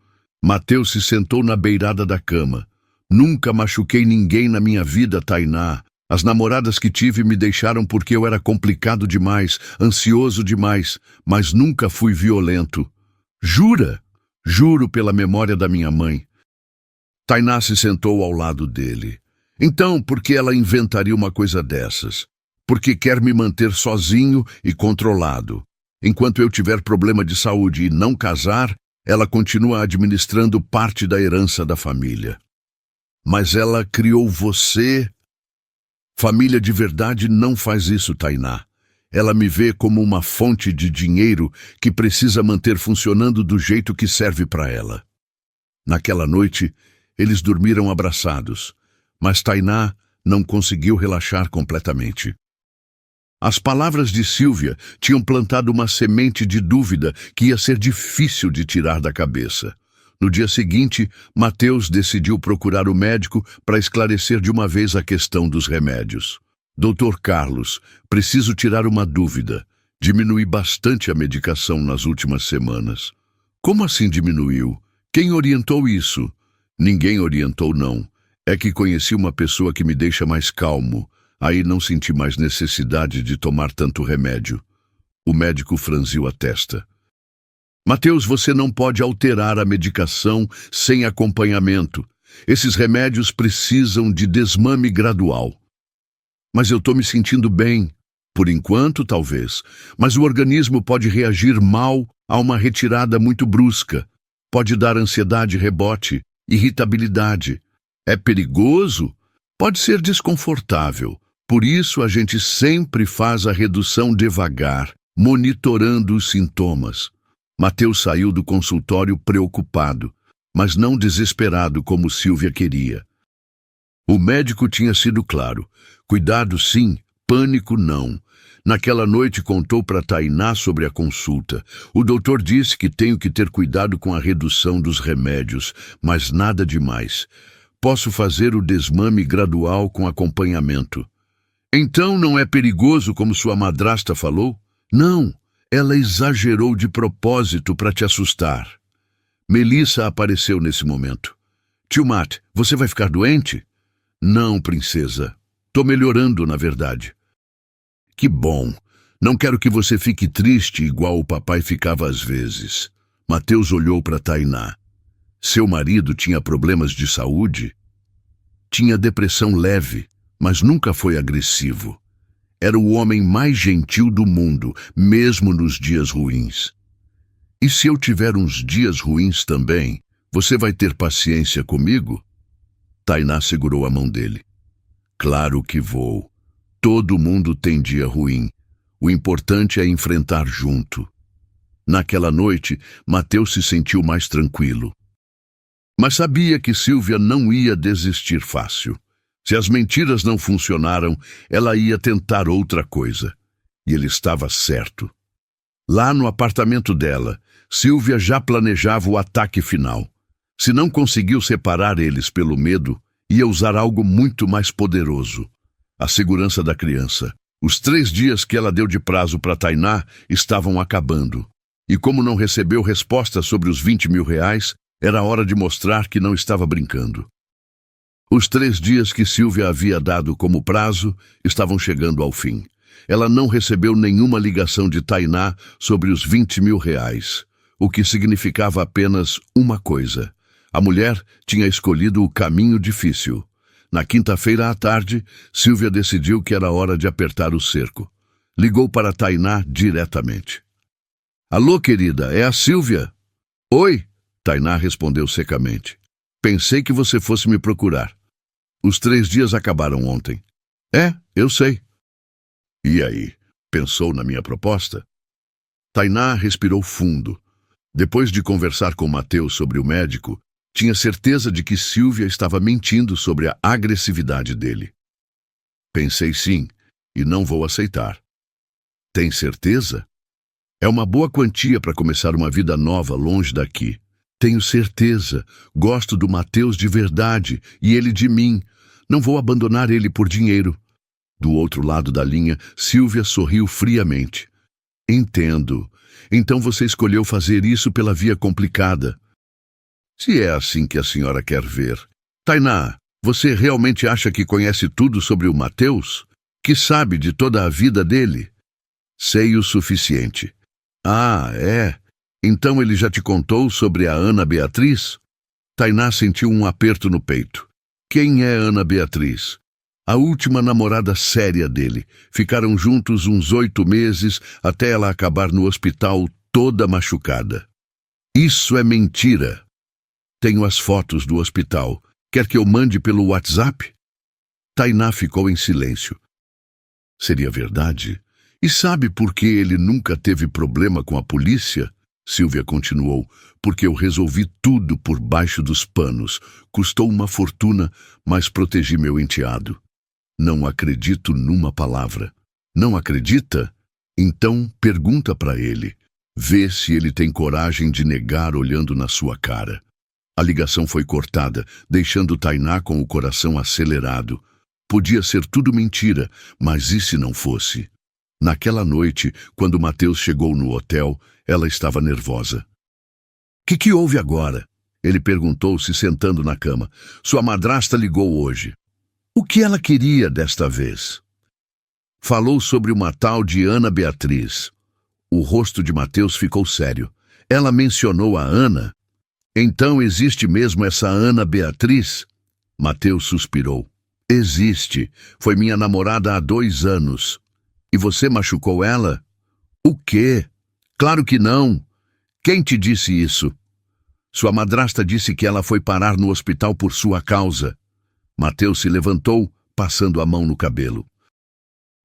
Mateus se sentou na beirada da cama. Nunca machuquei ninguém na minha vida, Tainá. As namoradas que tive me deixaram porque eu era complicado demais, ansioso demais, mas nunca fui violento. Jura? Juro pela memória da minha mãe. Tainá se sentou ao lado dele. Então, por que ela inventaria uma coisa dessas? Porque quer me manter sozinho e controlado. Enquanto eu tiver problema de saúde e não casar, ela continua administrando parte da herança da família. Mas ela criou você. Família de verdade não faz isso, Tainá. Ela me vê como uma fonte de dinheiro que precisa manter funcionando do jeito que serve para ela. Naquela noite, eles dormiram abraçados. Mas Tainá não conseguiu relaxar completamente. As palavras de Silvia tinham plantado uma semente de dúvida que ia ser difícil de tirar da cabeça. No dia seguinte, Mateus decidiu procurar o médico para esclarecer de uma vez a questão dos remédios. Doutor Carlos, preciso tirar uma dúvida. Diminui bastante a medicação nas últimas semanas. Como assim diminuiu? Quem orientou isso? Ninguém orientou, não. É que conheci uma pessoa que me deixa mais calmo. Aí não senti mais necessidade de tomar tanto remédio. O médico franziu a testa. Mateus, você não pode alterar a medicação sem acompanhamento. Esses remédios precisam de desmame gradual. Mas eu estou me sentindo bem. Por enquanto, talvez. Mas o organismo pode reagir mal a uma retirada muito brusca. Pode dar ansiedade rebote, irritabilidade. É perigoso? Pode ser desconfortável. Por isso, a gente sempre faz a redução devagar, monitorando os sintomas. Mateus saiu do consultório preocupado, mas não desesperado como Sílvia queria. O médico tinha sido claro. Cuidado sim, pânico não. Naquela noite contou para Tainá sobre a consulta. O doutor disse que tenho que ter cuidado com a redução dos remédios, mas nada demais. Posso fazer o desmame gradual com acompanhamento. Então não é perigoso como sua madrasta falou? Não, ela exagerou de propósito para te assustar. Melissa apareceu nesse momento. Tio Matt, você vai ficar doente? Não, princesa. Tô melhorando, na verdade. Que bom. Não quero que você fique triste igual o papai ficava às vezes. Mateus olhou para Tainá. Seu marido tinha problemas de saúde? Tinha depressão leve, mas nunca foi agressivo. Era o homem mais gentil do mundo, mesmo nos dias ruins. E se eu tiver uns dias ruins também, você vai ter paciência comigo? Tainá segurou a mão dele. Claro que vou. Todo mundo tem dia ruim. O importante é enfrentar junto. Naquela noite, Mateus se sentiu mais tranquilo. Mas sabia que Sílvia não ia desistir fácil. Se as mentiras não funcionaram, ela ia tentar outra coisa. E ele estava certo. Lá no apartamento dela, Sílvia já planejava o ataque final. Se não conseguiu separar eles pelo medo, ia usar algo muito mais poderoso. A segurança da criança. Os 3 dias que ela deu de prazo para Tainá estavam acabando. E como não recebeu resposta sobre os 20 mil reais, era hora de mostrar que não estava brincando. Os 3 dias que Sílvia havia dado como prazo estavam chegando ao fim. Ela não recebeu nenhuma ligação de Tainá sobre os 20 mil reais, o que significava apenas uma coisa. A mulher tinha escolhido o caminho difícil. Na quinta-feira à tarde, Sílvia decidiu que era hora de apertar o cerco. Ligou para Tainá diretamente. Alô, querida, é a Sílvia? Oi, Tainá respondeu secamente. Pensei que você fosse me procurar. Os 3 dias acabaram ontem. É, eu sei. E aí, pensou na minha proposta? Tainá respirou fundo. Depois de conversar com Mateus sobre o médico, tinha certeza de que Sílvia estava mentindo sobre a agressividade dele. Pensei sim, e não vou aceitar. Tem certeza? É uma boa quantia para começar uma vida nova longe daqui. Tenho certeza. Gosto do Mateus de verdade e ele de mim. Não vou abandonar ele por dinheiro. Do outro lado da linha, Sílvia sorriu friamente. Entendo. Então você escolheu fazer isso pela via complicada. Se é assim que a senhora quer ver. Tainá, você realmente acha que conhece tudo sobre o Mateus? Que sabe de toda a vida dele? Sei o suficiente. Ah, é? Então ele já te contou sobre a Ana Beatriz? Tainá sentiu um aperto no peito. Quem é Ana Beatriz? A última namorada séria dele. Ficaram juntos uns 8 meses até ela acabar no hospital toda machucada. Isso é mentira. Tenho as fotos do hospital. Quer que eu mande pelo WhatsApp? Tainá ficou em silêncio. Seria verdade? E sabe por que ele nunca teve problema com a polícia? Sílvia continuou. Porque eu resolvi tudo por baixo dos panos. Custou uma fortuna, mas protegi meu enteado. Não acredito numa palavra. Não acredita? Então pergunta para ele. Vê se ele tem coragem de negar olhando na sua cara. A ligação foi cortada, deixando Tainá com o coração acelerado. Podia ser tudo mentira, mas e se não fosse? Naquela noite, quando Mateus chegou no hotel, ela estava nervosa. Que houve agora? Ele perguntou, se sentando na cama. Sua madrasta ligou hoje. O que ela queria desta vez? Falou sobre uma tal de Ana Beatriz. O rosto de Mateus ficou sério. Ela mencionou a Ana? Então existe mesmo essa Ana Beatriz? Mateus suspirou. Existe. Foi minha namorada há 2 anos. E você machucou ela? O quê? Claro que não. Quem te disse isso? Sua madrasta disse que ela foi parar no hospital por sua causa. Mateus se levantou, passando a mão no cabelo.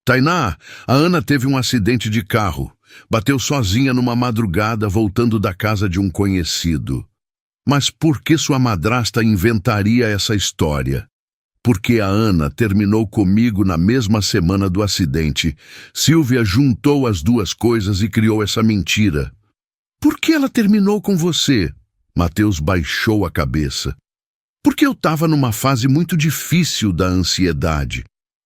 Tainá, a Ana teve um acidente de carro. Bateu sozinha numa madrugada, voltando da casa de um conhecido. Mas por que sua madrasta inventaria essa história? Porque a Ana terminou comigo na mesma semana do acidente. Silvia juntou as duas coisas e criou essa mentira. Por que ela terminou com você? Mateus baixou a cabeça. Porque eu estava numa fase muito difícil da ansiedade.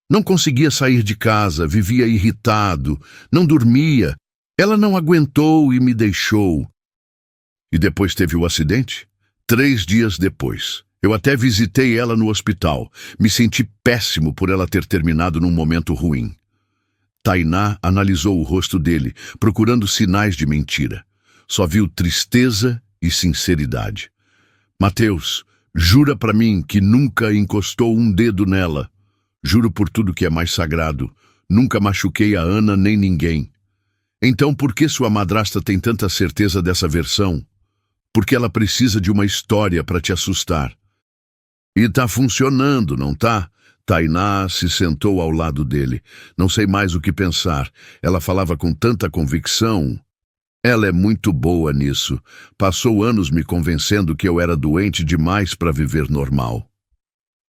Não conseguia sair de casa, vivia irritado, não dormia. Ela não aguentou e me deixou. E depois teve o acidente? 3 dias depois. Eu até visitei ela no hospital. Me senti péssimo por ela ter terminado num momento ruim. Tainá analisou o rosto dele, procurando sinais de mentira. Só viu tristeza e sinceridade. Mateus, jura pra mim que nunca encostou um dedo nela. Juro por tudo que é mais sagrado. Nunca machuquei a Ana nem ninguém. Então por que sua madrasta tem tanta certeza dessa versão? Porque ela precisa de uma história para te assustar. E tá funcionando, não tá? Tainá se sentou ao lado dele. Não sei mais o que pensar. Ela falava com tanta convicção. Ela é muito boa nisso. Passou anos me convencendo que eu era doente demais para viver normal.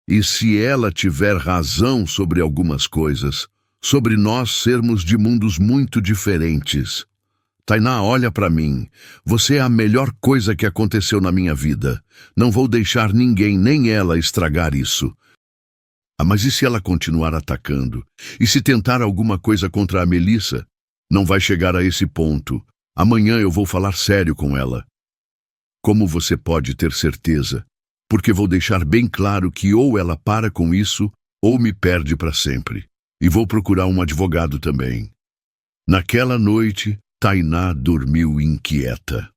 E se ela tiver razão sobre algumas coisas, sobre nós sermos de mundos muito diferentes. Tainá, olha para mim. Você é a melhor coisa que aconteceu na minha vida. Não vou deixar ninguém, nem ela, estragar isso. Ah, mas e se ela continuar atacando? E se tentar alguma coisa contra a Melissa? Não vai chegar a esse ponto. Amanhã eu vou falar sério com ela. Como você pode ter certeza? Porque vou deixar bem claro que ou ela para com isso, ou me perde para sempre. E vou procurar um advogado também. Naquela noite, Tainá dormiu inquieta.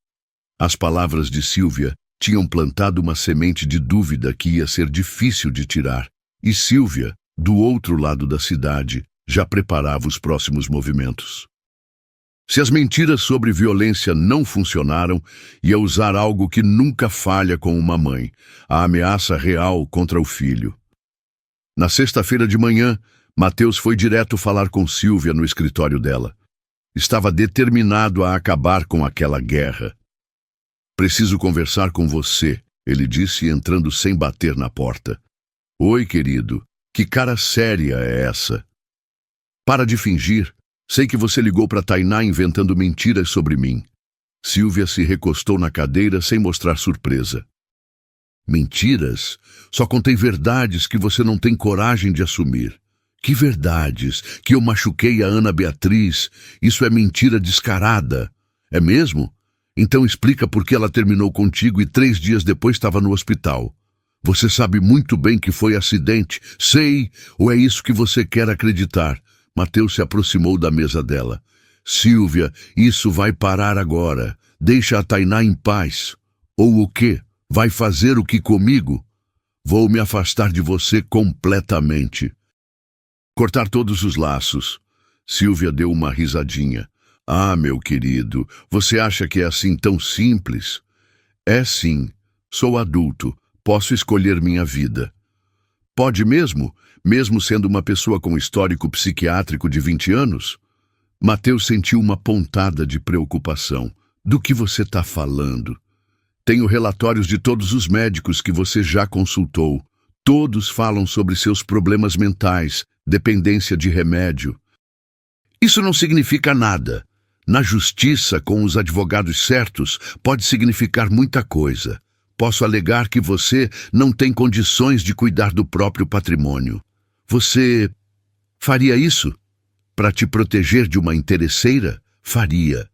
As palavras de Silvia tinham plantado uma semente de dúvida que ia ser difícil de tirar, e Silvia, do outro lado da cidade, já preparava os próximos movimentos. Se as mentiras sobre violência não funcionaram, ia usar algo que nunca falha com uma mãe, a ameaça real contra o filho. Na sexta-feira de manhã, Mateus foi direto falar com Silvia no escritório dela. Estava determinado a acabar com aquela guerra. Preciso conversar com você, ele disse, entrando sem bater na porta. Oi, querido. Que cara séria é essa? Para de fingir. Sei que você ligou para Tainá inventando mentiras sobre mim. Silvia se recostou na cadeira sem mostrar surpresa. Mentiras? Só contei verdades que você não tem coragem de assumir. Que verdades? Que eu machuquei a Ana Beatriz? Isso é mentira descarada. É mesmo? Então explica por que ela terminou contigo e 3 dias depois estava no hospital. Você sabe muito bem que foi acidente. Sei, ou é isso que você quer acreditar? Mateus se aproximou da mesa dela. Silvia, isso vai parar agora. Deixa a Tainá em paz. Ou o quê? Vai fazer o que comigo? Vou me afastar de você completamente. Cortar todos os laços. Silvia deu uma risadinha. Ah, meu querido, você acha que é assim tão simples? É sim. Sou adulto. Posso escolher minha vida. Pode mesmo? Mesmo sendo uma pessoa com histórico psiquiátrico de 20 anos? Mateus sentiu uma pontada de preocupação. Do que você está falando? Tenho relatórios de todos os médicos que você já consultou. Todos falam sobre seus problemas mentais, dependência de remédio. Isso não significa nada. Na justiça, com os advogados certos, pode significar muita coisa. posso alegar que você não tem condições de cuidar do próprio patrimônio. Você faria isso? Para te proteger de uma interesseira? Faria.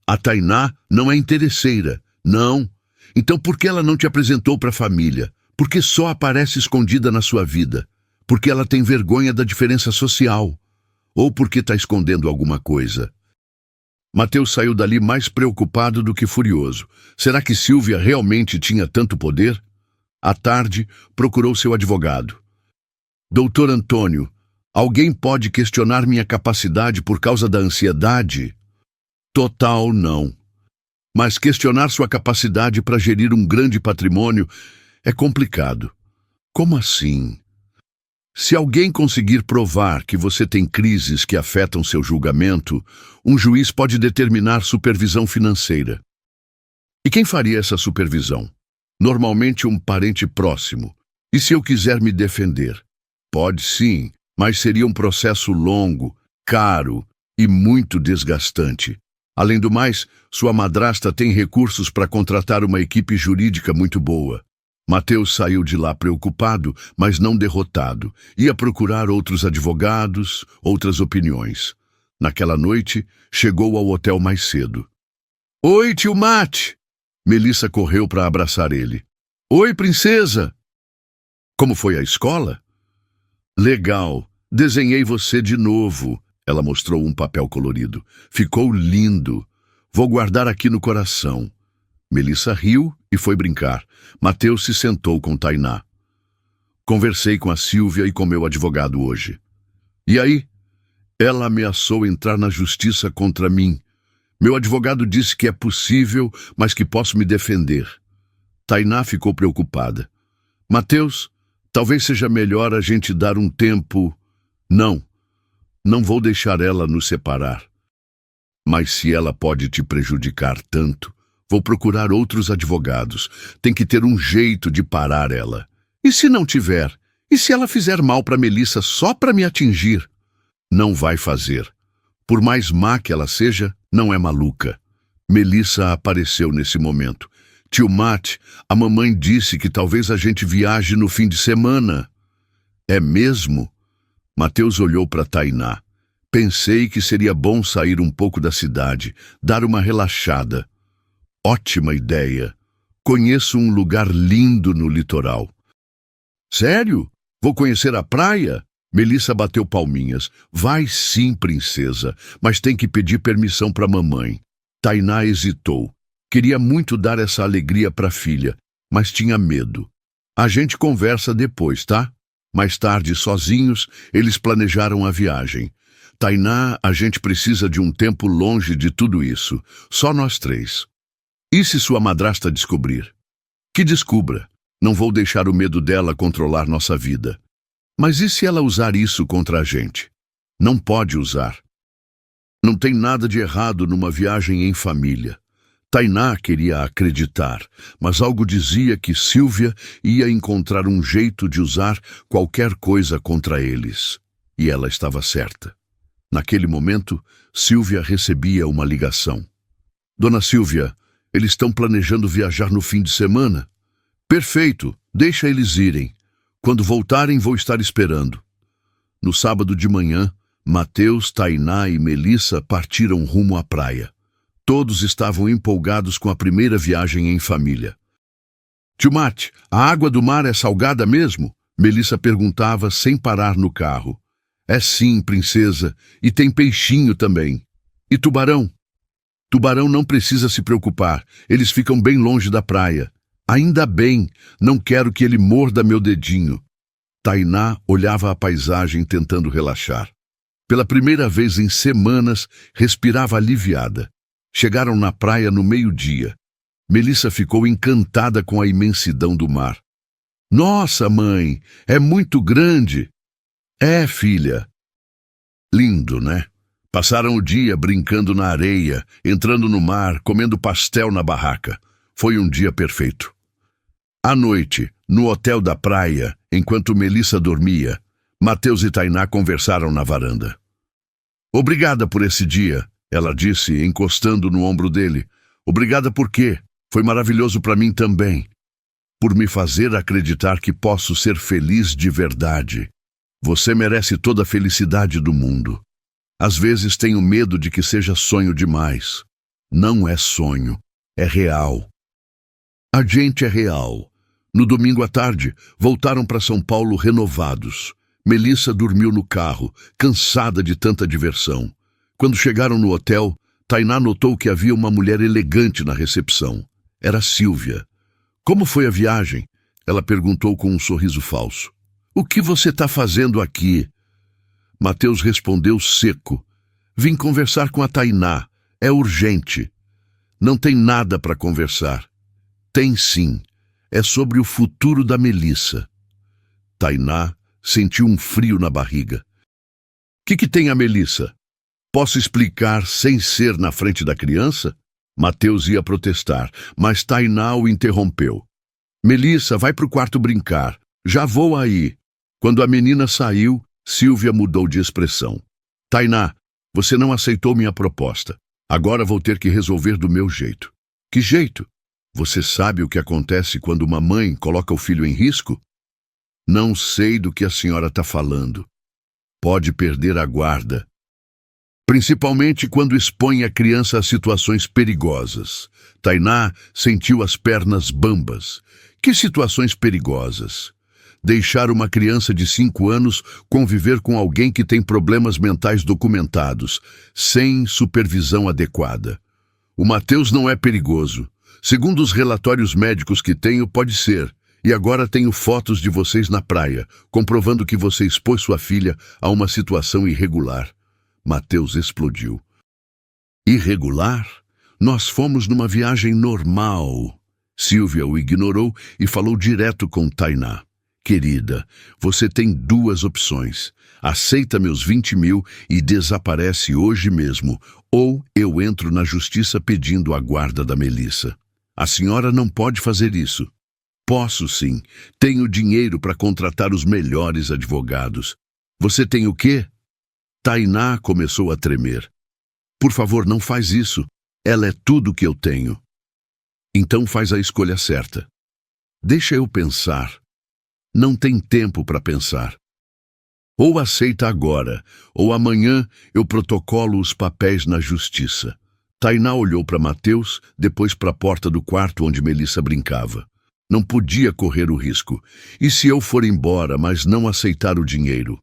A Tainá não é interesseira, não. Então por que ela não te apresentou para a família? Por que só aparece escondida na sua vida? Porque ela tem vergonha da diferença social? Ou porque está escondendo alguma coisa? Mateus saiu dali mais preocupado do que furioso. Será que Sílvia realmente tinha tanto poder? À tarde, procurou seu advogado. Doutor Antônio, alguém pode questionar minha capacidade por causa da ansiedade? Total não. Mas questionar sua capacidade para gerir um grande patrimônio é complicado. Como assim? Se alguém conseguir provar que você tem crises que afetam seu julgamento, um juiz pode determinar supervisão financeira. E quem faria essa supervisão? Normalmente um parente próximo. E se eu quiser me defender? Pode sim, mas seria um processo longo, caro e muito desgastante. Além do mais, sua madrasta tem recursos para contratar uma equipe jurídica muito boa. Mateus saiu de lá preocupado, mas não derrotado. Ia procurar outros advogados, outras opiniões. Naquela noite, chegou ao hotel mais cedo. Oi, tio Mate! Melissa correu para abraçar ele. Oi, princesa! Como foi a escola? Legal. Desenhei você de novo. Ela mostrou um papel colorido. Ficou lindo. Vou guardar aqui no coração. Melissa riu e foi brincar. Mateus se sentou com Tainá. Conversei com a Sílvia e com meu advogado hoje. E aí? Ela ameaçou entrar na justiça contra mim. Meu advogado disse que é possível, mas que posso me defender. Tainá ficou preocupada. Mateus, talvez seja melhor a gente dar um tempo... Não vou deixar ela nos separar. Mas se ela pode te prejudicar tanto... Vou procurar outros advogados. Tem que ter um jeito de parar ela. E se não tiver? E se ela fizer mal para Melissa só para me atingir? Não vai fazer. Por mais má que ela seja, não é maluca. Melissa apareceu nesse momento. Tio Mate, a mamãe disse que talvez a gente viaje no fim de semana. É mesmo? Mateus olhou para Tainá. Pensei que seria bom sair um pouco da cidade, dar uma relaxada. Ótima ideia. Conheço um lugar lindo no litoral. Sério? Vou conhecer a praia? Melissa bateu palminhas. Vai sim, princesa, mas tem que pedir permissão para a mamãe. Tainá hesitou. Queria muito dar essa alegria para a filha, mas tinha medo. A gente conversa depois, tá? Mais tarde, sozinhos, eles planejaram a viagem. Tainá, a gente precisa de um tempo longe de tudo isso. Só nós três. E se sua madrasta descobrir? Que descubra. Não vou deixar o medo dela controlar nossa vida. Mas e se ela usar isso contra a gente? Não pode usar. Não tem nada de errado numa viagem em família. Tainá queria acreditar, mas algo dizia que Sílvia ia encontrar um jeito de usar qualquer coisa contra eles. E ela estava certa. Naquele momento, Sílvia recebia uma ligação. Dona Sílvia, eles estão planejando viajar no fim de semana? Perfeito, deixa eles irem. Quando voltarem, vou estar esperando. No sábado de manhã, Mateus, Tainá e Melissa partiram rumo à praia. Todos estavam empolgados com a primeira viagem em família. Tio Mate, a água do mar é salgada mesmo? Melissa perguntava sem parar no carro. É sim, princesa, e tem peixinho também. E tubarão? Tubarão não precisa se preocupar, eles ficam bem longe da praia. Ainda bem, não quero que ele morda meu dedinho. Tainá olhava a paisagem tentando relaxar. Pela primeira vez em semanas, respirava aliviada. Chegaram na praia no meio-dia. Melissa ficou encantada com a imensidão do mar. Nossa, mãe, é muito grande. É, filha. Lindo, né? Passaram o dia brincando na areia, entrando no mar, comendo pastel na barraca. Foi um dia perfeito. À noite, no hotel da praia, enquanto Melissa dormia, Mateus e Tainá conversaram na varanda. Obrigada por esse dia, ela disse, encostando no ombro dele. Obrigada por quê? Foi maravilhoso para mim também. por me fazer acreditar que posso ser feliz de verdade. Você merece toda a felicidade do mundo. Às vezes tenho medo de que seja sonho demais. Não é sonho, é real. A gente é real. No domingo à tarde, voltaram para São Paulo renovados. Melissa dormiu no carro, cansada de tanta diversão. Quando chegaram no hotel, Tainá notou que havia uma mulher elegante na recepção. Era Sílvia. Como foi a viagem? Ela perguntou com um sorriso falso. O que você está fazendo aqui? Mateus respondeu seco. Vim conversar com a Tainá. É urgente. Não tem nada para conversar. Tem sim. É sobre o futuro da Melissa. Tainá sentiu um frio na barriga. O que tem a Melissa? Posso explicar sem ser na frente da criança? Mateus ia protestar, mas Tainá o interrompeu. Melissa, vai pro quarto brincar. Já vou aí. Quando a menina saiu, Sílvia mudou de expressão. Tainá, você não aceitou minha proposta. Agora vou ter que resolver do meu jeito. Que jeito? Você sabe o que acontece quando uma mãe coloca o filho em risco? Não sei do que a senhora está falando. Pode perder a guarda. Principalmente quando expõe a criança a situações perigosas. Tainá sentiu as pernas bambas. Que situações perigosas? Deixar uma criança de 5 anos conviver com alguém que tem problemas mentais documentados, sem supervisão adequada. O Mateus não é perigoso. Segundo os relatórios médicos que tenho, pode ser. E agora tenho fotos de vocês na praia, comprovando que você expôs sua filha a uma situação irregular. Mateus explodiu. Irregular? Nós fomos numa viagem normal. Sílvia o ignorou e falou direto com Tainá. Querida, você tem 2 opções. Aceita meus 20 mil e desaparece hoje mesmo, ou eu entro na justiça pedindo a guarda da Melissa. A senhora não pode fazer isso. Posso sim. Tenho dinheiro para contratar os melhores advogados. Você tem o quê? Tainá começou a tremer. Por favor, não faz isso. Ela é tudo que eu tenho. Então faz a escolha certa. Deixa eu pensar. Não tem tempo para pensar. Ou aceita agora, ou amanhã eu protocolo os papéis na justiça. Tainá olhou para Mateus, depois para a porta do quarto onde Melissa brincava. Não podia correr o risco. E se eu for embora, mas não aceitar o dinheiro?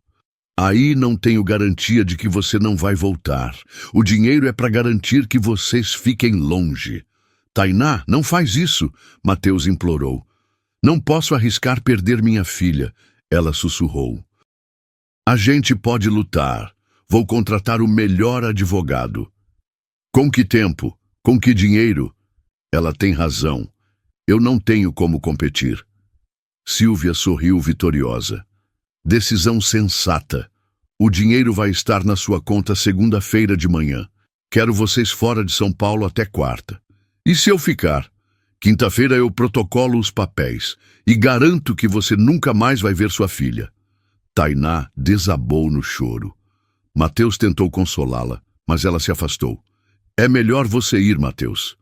Aí não tenho garantia de que você não vai voltar. O dinheiro é para garantir que vocês fiquem longe. Tainá, não faz isso, Mateus implorou. Não posso arriscar perder minha filha, ela sussurrou. A gente pode lutar. Vou contratar o melhor advogado. Com que tempo? Com que dinheiro? Ela tem razão. Eu não tenho como competir. Sílvia sorriu vitoriosa. Decisão sensata. O dinheiro vai estar na sua conta segunda-feira de manhã. Quero vocês fora de São Paulo até quarta. E se eu ficar? Quinta-feira eu protocolo os papéis e garanto que você nunca mais vai ver sua filha. Tainá desabou no choro. Mateus tentou consolá-la, mas ela se afastou. É melhor você ir, Mateus.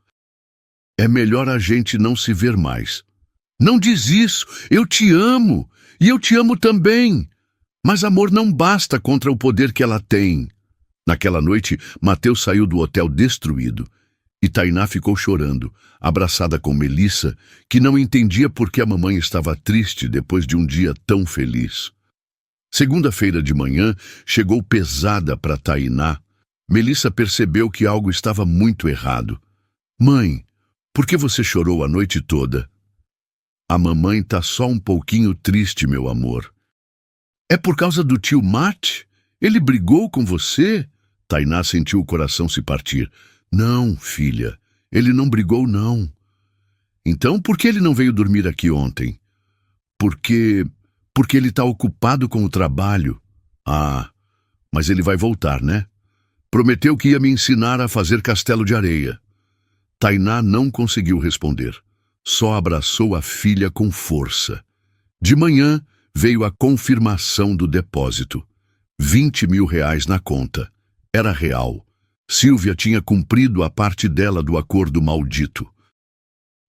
É melhor a gente não se ver mais. Não diz isso, eu te amo, e eu te amo também. Mas amor não basta contra o poder que ela tem. Naquela noite, Mateus saiu do hotel destruído. E Tainá ficou chorando, abraçada com Melissa, que não entendia por que a mamãe estava triste depois de um dia tão feliz. Segunda-feira de manhã chegou pesada para Tainá. Melissa percebeu que algo estava muito errado. Mãe, por que você chorou a noite toda? A mamãe tá só um pouquinho triste, meu amor. É por causa do tio Matt? Ele brigou com você? Tainá sentiu o coração se partir. Não, filha, ele não brigou, não. Então, por que ele não veio dormir aqui ontem? Porque ele está ocupado com o trabalho. Ah, mas ele vai voltar, né? Prometeu que ia me ensinar a fazer castelo de areia. Tainá não conseguiu responder. Só abraçou a filha com força. De manhã, veio a confirmação do depósito. 20 mil reais na conta. Era real. Sílvia tinha cumprido a parte dela do acordo maldito.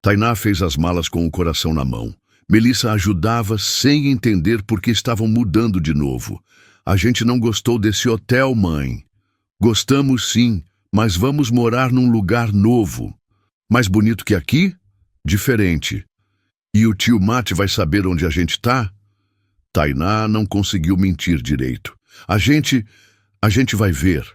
Tainá fez as malas com o coração na mão. Melissa ajudava sem entender por que estavam mudando de novo. A gente não gostou desse hotel, mãe. Gostamos sim, mas vamos morar num lugar novo. Mais bonito que aqui? Diferente. E o tio Matt vai saber onde a gente tá? Tainá não conseguiu mentir direito. A gente vai ver.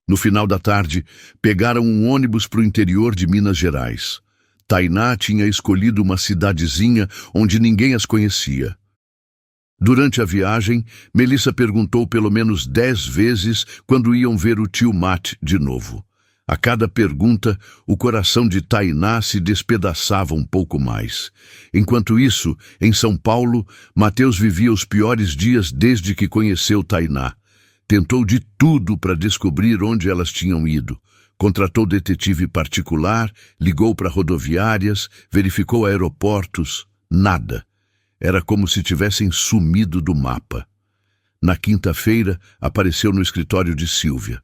No final da tarde, pegaram um ônibus para o interior de Minas Gerais. Tainá tinha escolhido uma cidadezinha onde ninguém as conhecia. Durante a viagem, Melissa perguntou pelo menos 10 vezes quando iam ver o tio Matt de novo. A cada pergunta, o coração de Tainá se despedaçava um pouco mais. Enquanto isso, em São Paulo, Mateus vivia os piores dias desde que conheceu Tainá. Tentou de tudo para descobrir onde elas tinham ido. Contratou detetive particular, ligou para rodoviárias, verificou aeroportos. Nada. Era como se tivessem sumido do mapa. Na quinta-feira, apareceu no escritório de Sílvia.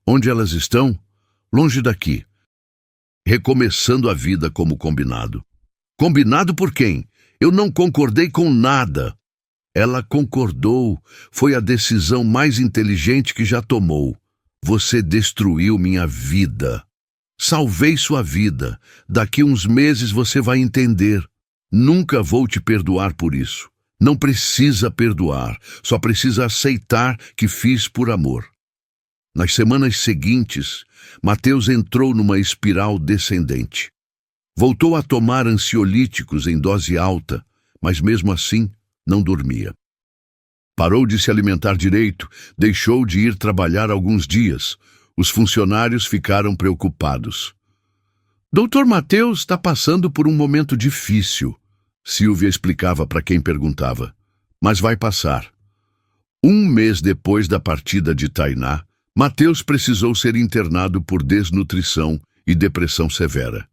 Onde elas estão? Longe daqui. Recomeçando a vida como combinado. Combinado por quem? Eu não concordei com nada. Ela concordou. Foi a decisão mais inteligente que já tomou. Você destruiu minha vida. Salvei sua vida. Daqui uns meses você vai entender. Nunca vou te perdoar por isso. Não precisa perdoar. Só precisa aceitar que fiz por amor. Nas semanas seguintes, Mateus entrou numa espiral descendente. Voltou a tomar ansiolíticos em dose alta, mas mesmo assim não dormia. Parou de se alimentar direito, deixou de ir trabalhar alguns dias. Os funcionários ficaram preocupados. Doutor Mateus está passando por um momento difícil, Sílvia explicava para quem perguntava. Mas vai passar. Um mês depois da partida de Tainá, Mateus precisou ser internado por desnutrição e depressão severa.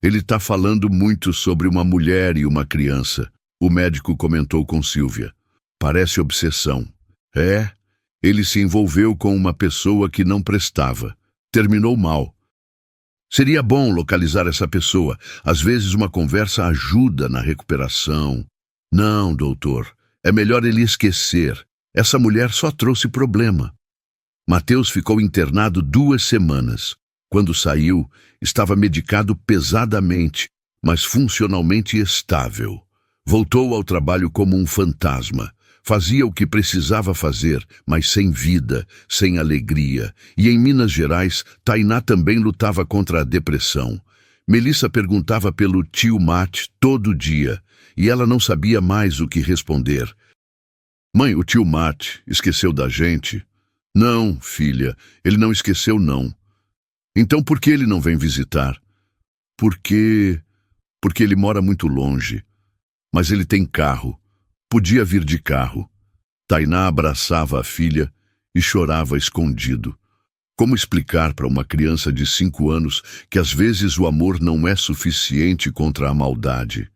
Ele está falando muito sobre uma mulher e uma criança, o médico comentou com Sílvia. Parece obsessão. Ele se envolveu com uma pessoa que não prestava. Terminou mal. Seria bom localizar essa pessoa. Às vezes uma conversa ajuda na recuperação. Não, doutor. É melhor ele esquecer. Essa mulher só trouxe problema. Mateus ficou internado 2 semanas. Quando saiu, estava medicado pesadamente, mas funcionalmente estável. Voltou ao trabalho como um fantasma. Fazia o que precisava fazer, mas sem vida, sem alegria. E em Minas Gerais, Tainá também lutava contra a depressão. Melissa perguntava pelo tio Matt todo dia, e ela não sabia mais o que responder. Mãe, o tio Matt esqueceu da gente? Não, filha, ele não esqueceu não. Então por que ele não vem visitar? Porque ele mora muito longe. Mas ele tem carro. Podia vir de carro. Tainá abraçava a filha e chorava escondido. Como explicar para uma criança de 5 anos que às vezes o amor não é suficiente contra a maldade?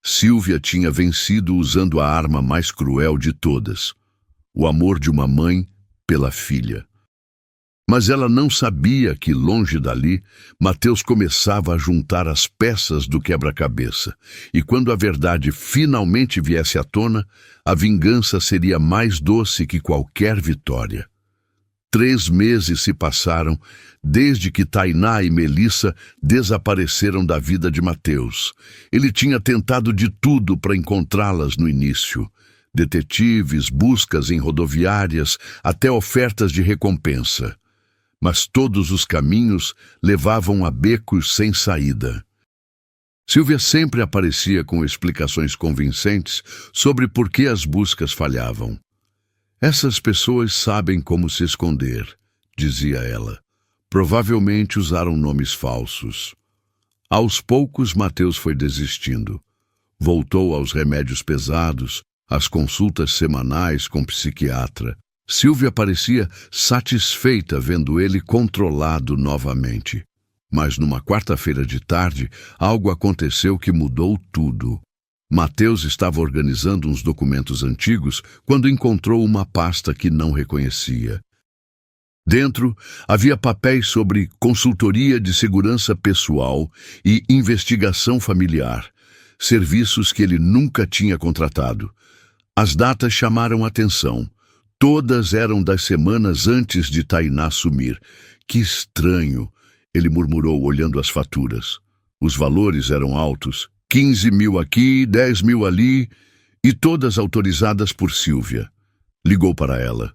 Sílvia tinha vencido usando a arma mais cruel de todas, o amor de uma mãe pela filha. Mas ela não sabia que, longe dali, Mateus começava a juntar as peças do quebra-cabeça, e quando a verdade finalmente viesse à tona, a vingança seria mais doce que qualquer vitória. 3 meses se passaram desde que Tainá e Melissa desapareceram da vida de Mateus. Ele tinha tentado de tudo para encontrá-las no início. Detetives, buscas em rodoviárias, até ofertas de recompensa. Mas todos os caminhos levavam a becos sem saída. Sílvia sempre aparecia com explicações convincentes sobre por que as buscas falhavam. Essas pessoas sabem como se esconder, dizia ela. Provavelmente usaram nomes falsos. Aos poucos, Mateus foi desistindo. Voltou aos remédios pesados, às consultas semanais com psiquiatra. Sílvia parecia satisfeita vendo ele controlado novamente. Mas numa quarta-feira de tarde, algo aconteceu que mudou tudo. Mateus estava organizando uns documentos antigos quando encontrou uma pasta que não reconhecia. Dentro havia papéis sobre consultoria de segurança pessoal e investigação familiar, serviços que ele nunca tinha contratado. As datas chamaram atenção. Todas eram das semanas antes de Tainá sumir. Que estranho, ele murmurou olhando as faturas. Os valores eram altos, 15 mil aqui, 10 mil ali, e todas autorizadas por Sílvia. Ligou para ela.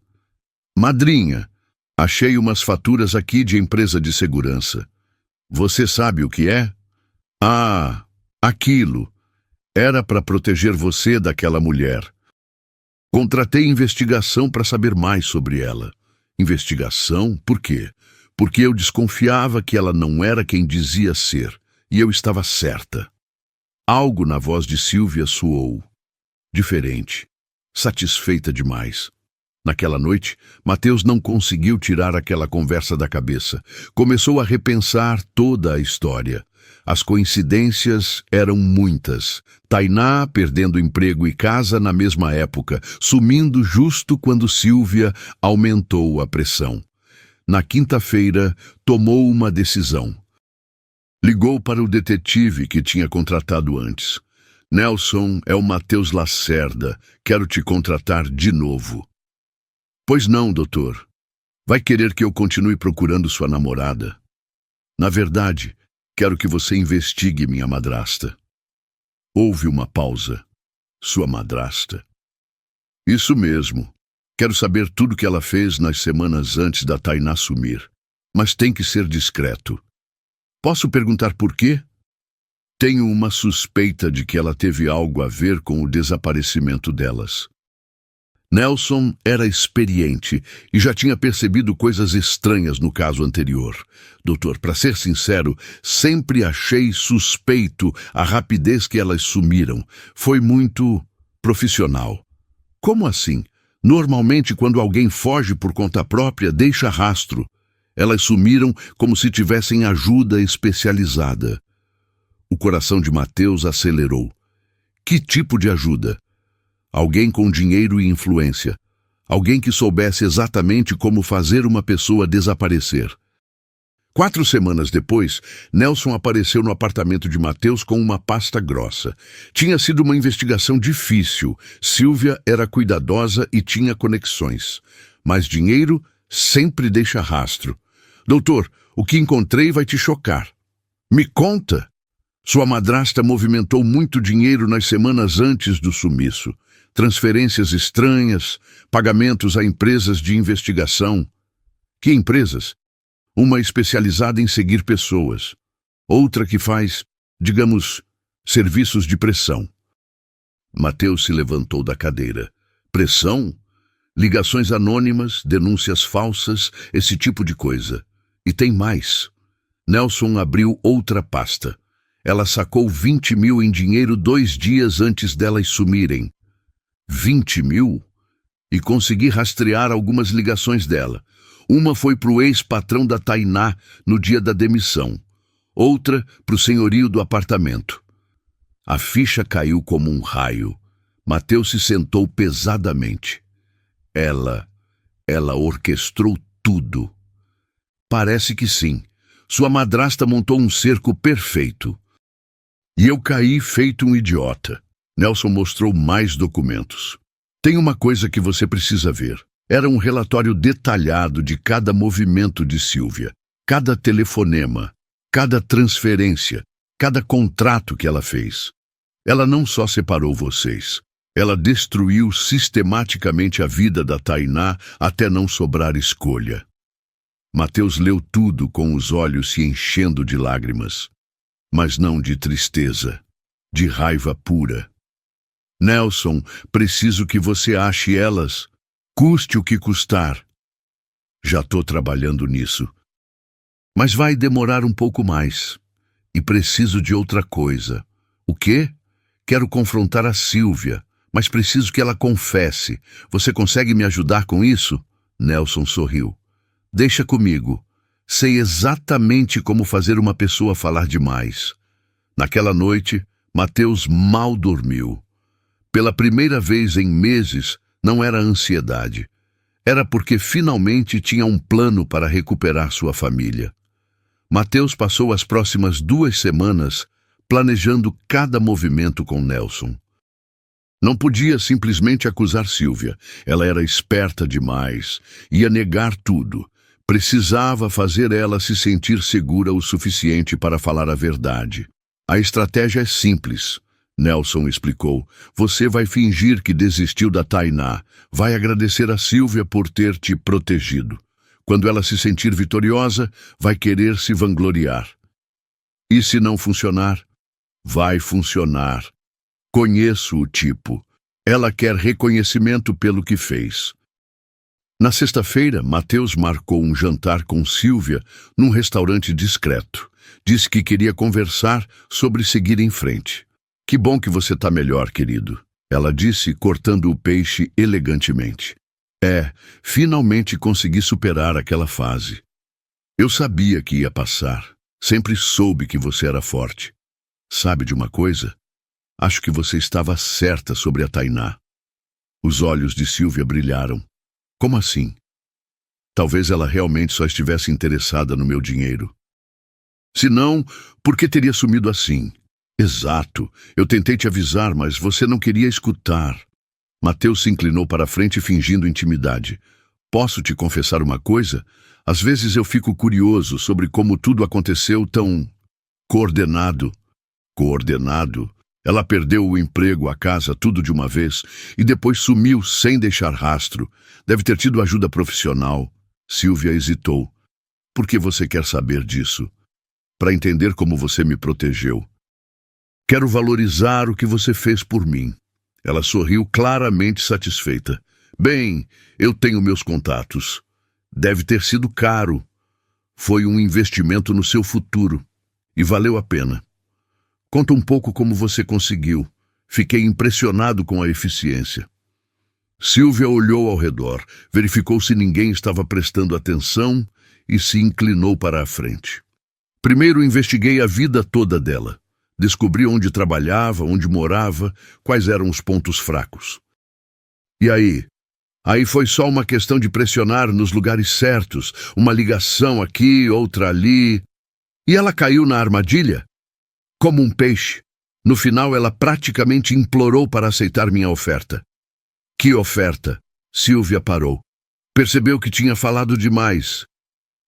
Madrinha, achei umas faturas aqui de empresa de segurança. Você sabe o que é? Ah, aquilo. Era para proteger você daquela mulher. Contratei investigação para saber mais sobre ela. Investigação? Por quê? Porque eu desconfiava que ela não era quem dizia ser, e eu estava certa. Algo na voz de Sílvia soou. Diferente. Satisfeita demais. Naquela noite, Mateus não conseguiu tirar aquela conversa da cabeça. Começou a repensar toda a história. As coincidências eram muitas. Tainá perdendo emprego e casa na mesma época, sumindo justo quando Sílvia aumentou a pressão. Na quinta-feira, tomou uma decisão. Ligou para o detetive que tinha contratado antes. Nelson, é o Mateus Lacerda. Quero te contratar de novo. Pois não, doutor. Vai querer que eu continue procurando sua namorada? Na verdade, quero que você investigue minha madrasta. Houve uma pausa. Sua madrasta? Isso mesmo. Quero saber tudo que ela fez nas semanas antes da Tainá sumir. Mas tem que ser discreto. Posso perguntar por quê? Tenho uma suspeita de que ela teve algo a ver com o desaparecimento delas. Nelson era experiente e já tinha percebido coisas estranhas no caso anterior. Doutor, para ser sincero, sempre achei suspeito a rapidez que elas sumiram. Foi muito profissional. Como assim? Normalmente, quando alguém foge por conta própria, deixa rastro. Elas sumiram como se tivessem ajuda especializada. O coração de Mateus acelerou. Que tipo de ajuda? Alguém com dinheiro e influência. Alguém que soubesse exatamente como fazer uma pessoa desaparecer. 4 semanas depois, Nelson apareceu no apartamento de Mateus com uma pasta grossa. Tinha sido uma investigação difícil. Sílvia era cuidadosa e tinha conexões. Mas dinheiro sempre deixa rastro. Doutor, o que encontrei vai te chocar. Me conta. Sua madrasta movimentou muito dinheiro nas semanas antes do sumiço. Transferências estranhas, pagamentos a empresas de investigação. Que empresas? Uma especializada em seguir pessoas. Outra que faz, digamos, serviços de pressão. Mateus se levantou da cadeira. Pressão? Ligações anônimas, denúncias falsas, esse tipo de coisa. E tem mais. Nelson abriu outra pasta. Ela sacou 20 mil em dinheiro 2 dias antes delas sumirem. 20 mil? E consegui rastrear algumas ligações dela. Uma foi para o ex-patrão da Tainá no dia da demissão. Outra para o senhorio do apartamento. A ficha caiu como um raio. Mateus se sentou pesadamente. Ela orquestrou tudo. Parece que sim. Sua madrasta montou um cerco perfeito. E eu caí feito um idiota. Nelson mostrou mais documentos. Tem uma coisa que você precisa ver. Era um relatório detalhado de cada movimento de Sílvia, cada telefonema, cada transferência, cada contrato que ela fez. Ela não só separou vocês, ela destruiu sistematicamente a vida da Tainá até não sobrar escolha. Mateus leu tudo com os olhos se enchendo de lágrimas, mas não de tristeza, de raiva pura. Nelson, preciso que você ache elas, custe o que custar. Já estou trabalhando nisso. Mas vai demorar um pouco mais. E preciso de outra coisa. O quê? Quero confrontar a Sílvia, mas preciso que ela confesse. Você consegue me ajudar com isso? Nelson sorriu. Deixa comigo. Sei exatamente como fazer uma pessoa falar demais. Naquela noite, Mateus mal dormiu. Pela primeira vez em meses, não era ansiedade. Era porque finalmente tinha um plano para recuperar sua família. Mateus passou as próximas 2 semanas planejando cada movimento com Nelson. Não podia simplesmente acusar Sílvia. Ela era esperta demais, ia negar tudo. Precisava fazer ela se sentir segura o suficiente para falar a verdade. A estratégia é simples, Nelson explicou. Você vai fingir que desistiu da Tainá. Vai agradecer a Sílvia por ter te protegido. Quando ela se sentir vitoriosa, vai querer se vangloriar. E se não funcionar? Vai funcionar. Conheço o tipo. Ela quer reconhecimento pelo que fez. Na sexta-feira, Mateus marcou um jantar com Sílvia num restaurante discreto. Disse que queria conversar sobre seguir em frente. Que bom que você está melhor, querido. Ela disse, cortando o peixe elegantemente. Finalmente consegui superar aquela fase. Eu sabia que ia passar. Sempre soube que você era forte. Sabe de uma coisa? Acho que você estava certa sobre a Tainá. Os olhos de Sílvia brilharam. Como assim? Talvez ela realmente só estivesse interessada no meu dinheiro. Se não, por que teria sumido assim? Exato. Eu tentei te avisar, mas você não queria escutar. Mateus se inclinou para a frente fingindo intimidade. Posso te confessar uma coisa? Às vezes eu fico curioso sobre como tudo aconteceu tão coordenado. Coordenado? Ela perdeu o emprego, a casa, tudo de uma vez, e depois sumiu sem deixar rastro. Deve ter tido ajuda profissional. Sílvia hesitou. Por que você quer saber disso? Para entender como você me protegeu. Quero valorizar o que você fez por mim. Ela sorriu claramente satisfeita. Bem, eu tenho meus contatos. Deve ter sido caro. Foi um investimento no seu futuro. E valeu a pena. Conta um pouco como você conseguiu. Fiquei impressionado com a eficiência. Sílvia olhou ao redor, verificou se ninguém estava prestando atenção e se inclinou para a frente. Primeiro investiguei a vida toda dela. Descobri onde trabalhava, onde morava, quais eram os pontos fracos. E aí? Aí foi só uma questão de pressionar nos lugares certos, uma ligação aqui, outra ali. E ela caiu na armadilha? Como um peixe. No final, ela praticamente implorou para aceitar minha oferta. Que oferta? Sílvia parou. Percebeu que tinha falado demais.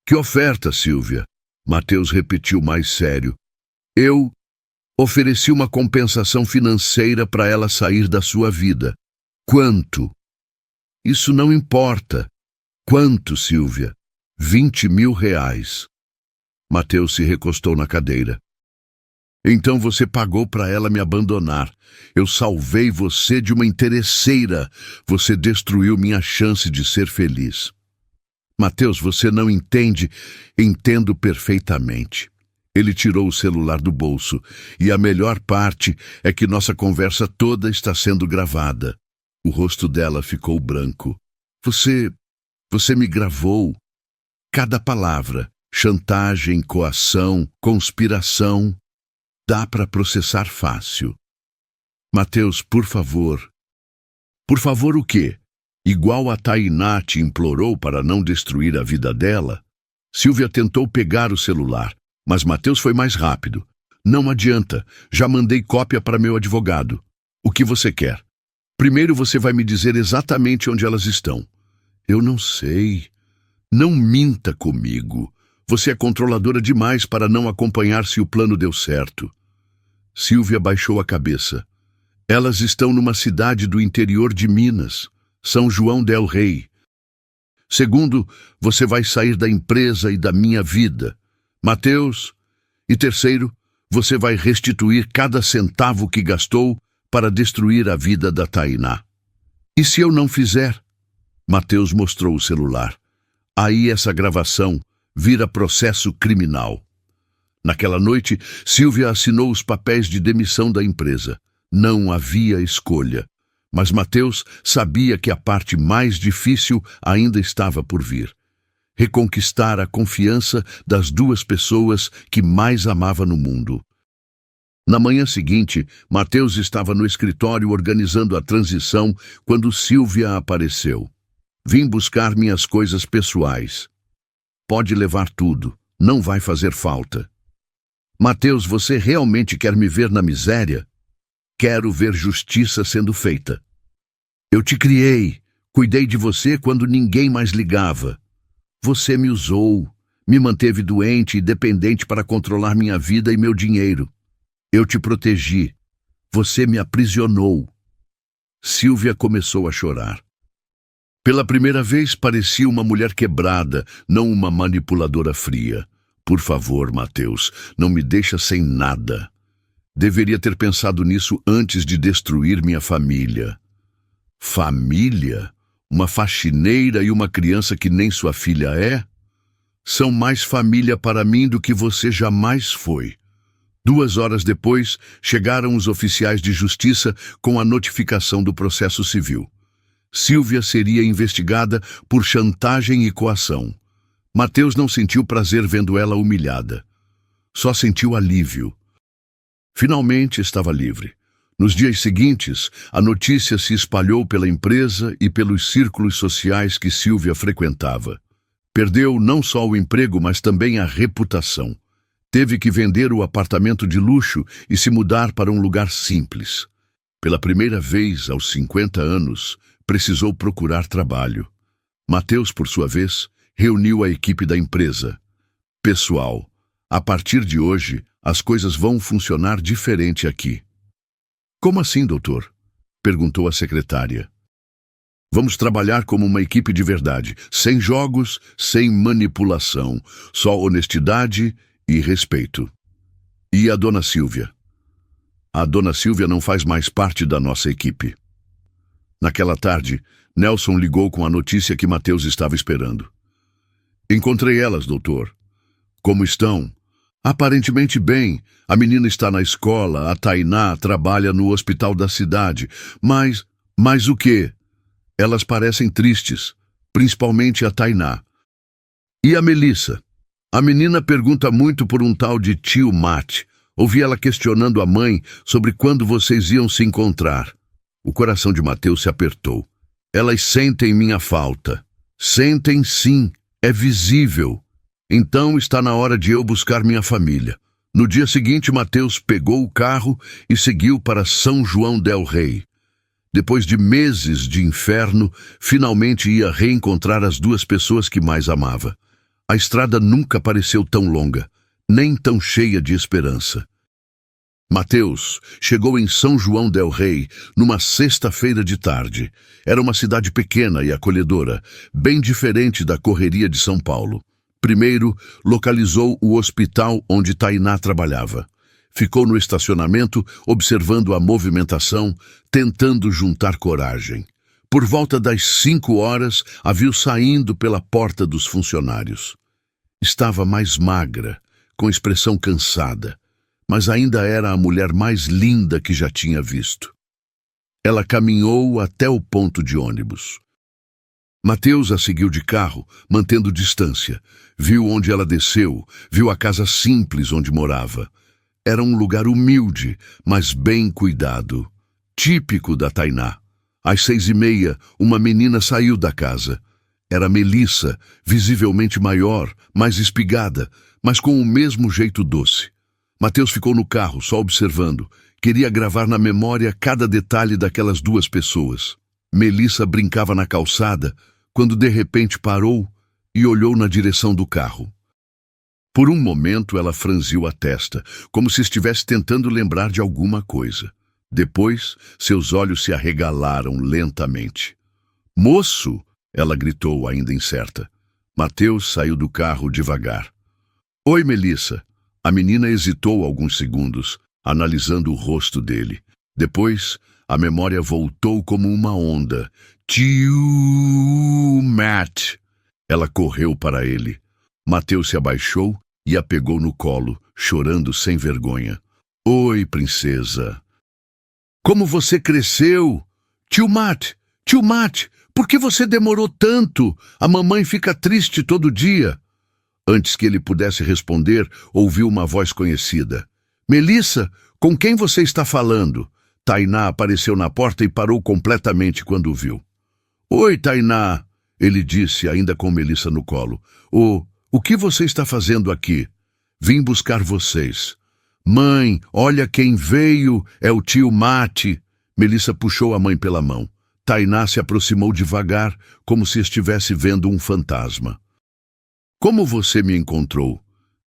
Que oferta, Sílvia? Mateus repetiu mais sério. Eu ofereci uma compensação financeira para ela sair da sua vida. Quanto? Isso não importa. Quanto, Sílvia? 20 mil reais. Mateus se recostou na cadeira. Então você pagou para ela me abandonar. Eu salvei você de uma interesseira. Você destruiu minha chance de ser feliz. Mateus, você não entende? Entendo perfeitamente. Ele tirou o celular do bolso. E a melhor parte é que nossa conversa toda está sendo gravada. O rosto dela ficou branco. Você me gravou. Cada palavra. Chantagem, coação, conspiração. Dá para processar fácil. Mateus, por favor. Por favor o quê? Igual a Tainá te implorou para não destruir a vida dela? Sílvia tentou pegar o celular, mas Mateus foi mais rápido. Não adianta, já mandei cópia para meu advogado. O que você quer? Primeiro você vai me dizer exatamente onde elas estão. Eu não sei. Não minta comigo. Você é controladora demais para não acompanhar se o plano deu certo. Sílvia baixou a cabeça. Elas estão numa cidade do interior de Minas, São João del Rei. Segundo, você vai sair da empresa e da minha vida. Mateus. E terceiro, você vai restituir cada centavo que gastou para destruir a vida da Tainá. E se eu não fizer? Mateus mostrou o celular. Aí essa gravação vira processo criminal. Naquela noite, Sílvia assinou os papéis de demissão da empresa. Não havia escolha. Mas Mateus sabia que a parte mais difícil ainda estava por vir. Reconquistar a confiança das duas pessoas que mais amava no mundo. Na manhã seguinte, Mateus estava no escritório organizando a transição quando Sílvia apareceu. Vim buscar minhas coisas pessoais. Pode levar tudo, não vai fazer falta. Mateus, você realmente quer me ver na miséria? Quero ver justiça sendo feita. Eu te criei, cuidei de você quando ninguém mais ligava. Você me usou, me manteve doente e dependente para controlar minha vida e meu dinheiro. Eu te protegi. Você me aprisionou. Silvia começou a chorar. Pela primeira vez parecia uma mulher quebrada, não uma manipuladora fria. Por favor, Mateus, não me deixa sem nada. Deveria ter pensado nisso antes de destruir minha família. Família? Uma faxineira e uma criança que nem sua filha é? São mais família para mim do que você jamais foi. 2 horas depois, chegaram os oficiais de justiça com a notificação do processo civil. Silvia seria investigada por chantagem e coação. Mateus não sentiu prazer vendo ela humilhada. Só sentiu alívio. Finalmente estava livre. Nos dias seguintes, a notícia se espalhou pela empresa e pelos círculos sociais que Silvia frequentava. Perdeu não só o emprego, mas também a reputação. Teve que vender o apartamento de luxo e se mudar para um lugar simples. Pela primeira vez, aos 50 anos, precisou procurar trabalho. Mateus, por sua vez, reuniu a equipe da empresa. Pessoal, a partir de hoje, as coisas vão funcionar diferente aqui. Como assim, doutor? Perguntou a secretária. Vamos trabalhar como uma equipe de verdade, sem jogos, sem manipulação, só honestidade e respeito. E a dona Silvia? A dona Silvia não faz mais parte da nossa equipe. Naquela tarde, Nelson ligou com a notícia que Mateus estava esperando. Encontrei elas, doutor. Como estão? Aparentemente bem. A menina está na escola, a Tainá trabalha no hospital da cidade. Mas o quê? Elas parecem tristes, principalmente a Tainá. E a Melissa? A menina pergunta muito por um tal de tio Matt. Ouvi ela questionando a mãe sobre quando vocês iam se encontrar. O coração de Mateus se apertou. Elas sentem minha falta. Sentem sim, é visível. Então está na hora de eu buscar minha família. No dia seguinte, Mateus pegou o carro e seguiu para São João del Rei. Depois de meses de inferno, finalmente ia reencontrar as 2 pessoas que mais amava. A estrada nunca pareceu tão longa, nem tão cheia de esperança. Mateus chegou em São João del Rei numa sexta-feira de tarde. Era uma cidade pequena e acolhedora, bem diferente da correria de São Paulo. Primeiro, localizou o hospital onde Tainá trabalhava. Ficou no estacionamento, observando a movimentação, tentando juntar coragem. Por volta das 5 horas, a viu saindo pela porta dos funcionários. Estava mais magra, com expressão cansada, mas ainda era a mulher mais linda que já tinha visto. Ela caminhou até o ponto de ônibus. Mateus a seguiu de carro, mantendo distância. Viu onde ela desceu, viu a casa simples onde morava. Era um lugar humilde, mas bem cuidado. Típico da Tainá. Às 6h30, uma menina saiu da casa. Era Melissa, visivelmente maior, mais espigada, mas com o mesmo jeito doce. Mateus ficou no carro, só observando. Queria gravar na memória cada detalhe daquelas 2 pessoas. Melissa brincava na calçada, quando de repente parou e olhou na direção do carro. Por um momento ela franziu a testa, como se estivesse tentando lembrar de alguma coisa. Depois, seus olhos se arregalaram lentamente. "Moço!" ela gritou, ainda incerta. Mateus saiu do carro devagar. "Oi, Melissa." A menina hesitou alguns segundos, analisando o rosto dele. Depois, a memória voltou como uma onda. "Tio Matt!" Ela correu para ele. Mateus se abaixou e a pegou no colo, chorando sem vergonha. "Oi, princesa." "Como você cresceu!" Tio Matt, por que você demorou tanto? A mamãe fica triste todo dia." Antes que ele pudesse responder, ouviu uma voz conhecida. "Melissa, com quem você está falando?" Tainá apareceu na porta e parou completamente quando o viu. "Oi, Tainá." Ele disse, ainda com Melissa no colo. O que você está fazendo aqui? Vim buscar vocês. Mãe, olha quem veio, é o tio Mate. Melissa puxou a mãe pela mão. Tainá se aproximou devagar, como se estivesse vendo um fantasma. Como você me encontrou?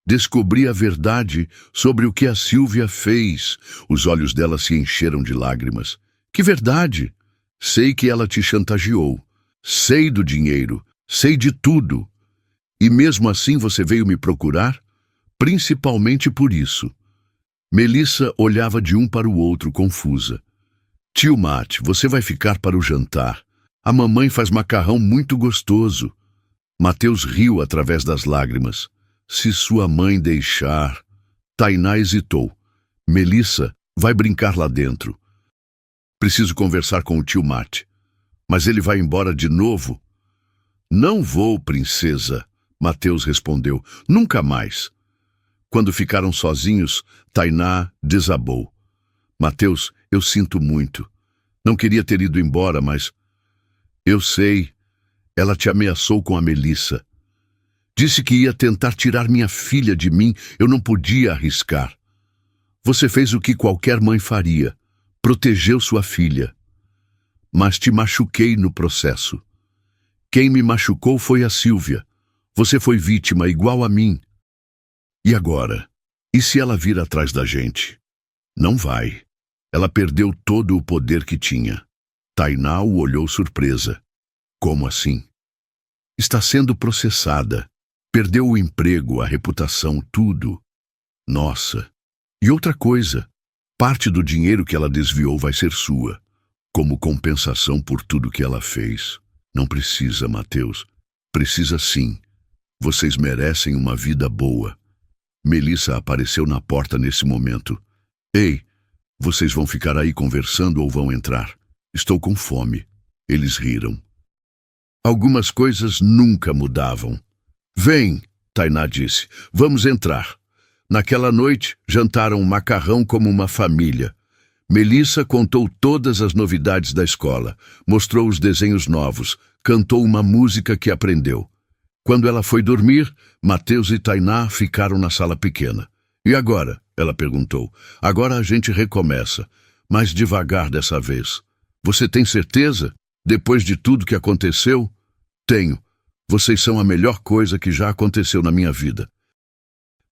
Descobri a verdade sobre o que a Sílvia fez. Os olhos dela se encheram de lágrimas. Que verdade? Sei que ela te chantageou. Sei do dinheiro. Sei de tudo. E mesmo assim você veio me procurar? Principalmente por isso. Melissa olhava de um para o outro, confusa. Tio Mate, você vai ficar para o jantar. A mamãe faz macarrão muito gostoso. Mateus riu através das lágrimas. Se sua mãe deixar... Tainá hesitou. Melissa, vai brincar lá dentro. Preciso conversar com o tio Mate. Mas ele vai embora de novo? Não vou, princesa, Mateus respondeu. Nunca mais. Quando ficaram sozinhos, Tainá desabou. Mateus, eu sinto muito. Não queria ter ido embora, mas... Eu sei. Ela te ameaçou com a Melissa. Disse que ia tentar tirar minha filha de mim. Eu não podia arriscar. Você fez o que qualquer mãe faria. Protegeu sua filha. Mas te machuquei no processo. Quem me machucou foi a Sílvia. Você foi vítima igual a mim. E agora? E se ela vir atrás da gente? Não vai. Ela perdeu todo o poder que tinha. Tainá o olhou surpresa. Como assim? Está sendo processada. Perdeu o emprego, a reputação, tudo. Nossa. E outra coisa. Parte do dinheiro que ela desviou vai ser sua. Como compensação por tudo que ela fez. Não precisa, Mateus. Precisa sim. Vocês merecem uma vida boa. Melissa apareceu na porta nesse momento. Ei, vocês vão ficar aí conversando ou vão entrar? Estou com fome. Eles riram. Algumas coisas nunca mudavam. Vem, Tainá disse. Vamos entrar. Naquela noite, jantaram macarrão como uma família. Melissa contou todas as novidades da escola, mostrou os desenhos novos, cantou uma música que aprendeu. Quando ela foi dormir, Mateus e Tainá ficaram na sala pequena. E agora? Ela perguntou. Agora a gente recomeça, mas devagar dessa vez. Você tem certeza? Depois de tudo que aconteceu? Tenho. Vocês são a melhor coisa que já aconteceu na minha vida.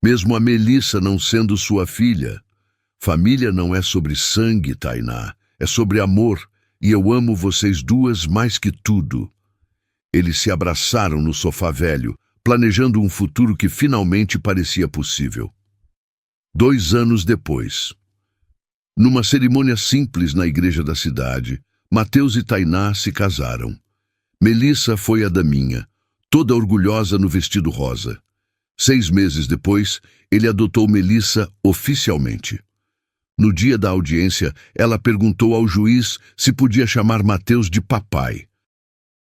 Mesmo a Melissa não sendo sua filha. Família não é sobre sangue, Tainá. É sobre amor. E eu amo vocês duas mais que tudo. Eles se abraçaram no sofá velho, planejando um futuro que finalmente parecia possível. 2 anos depois. Numa cerimônia simples na igreja da cidade, Mateus e Tainá se casaram. Melissa foi a daminha, toda orgulhosa no vestido rosa. 6 meses depois, ele adotou Melissa oficialmente. No dia da audiência, ela perguntou ao juiz se podia chamar Mateus de papai.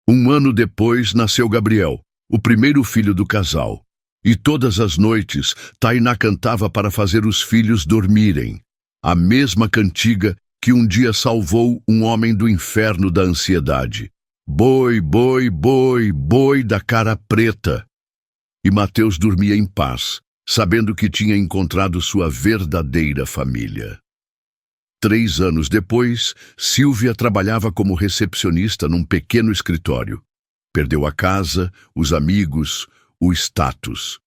1 ano depois, nasceu Gabriel, o primeiro filho do casal. E todas as noites, Tainá cantava para fazer os filhos dormirem. A mesma cantiga que um dia salvou um homem do inferno da ansiedade. Boi, boi, boi, boi da cara preta. E Mateus dormia em paz, sabendo que tinha encontrado sua verdadeira família. 3 anos depois, Sílvia trabalhava como recepcionista num pequeno escritório. Perdeu a casa, os amigos, o status.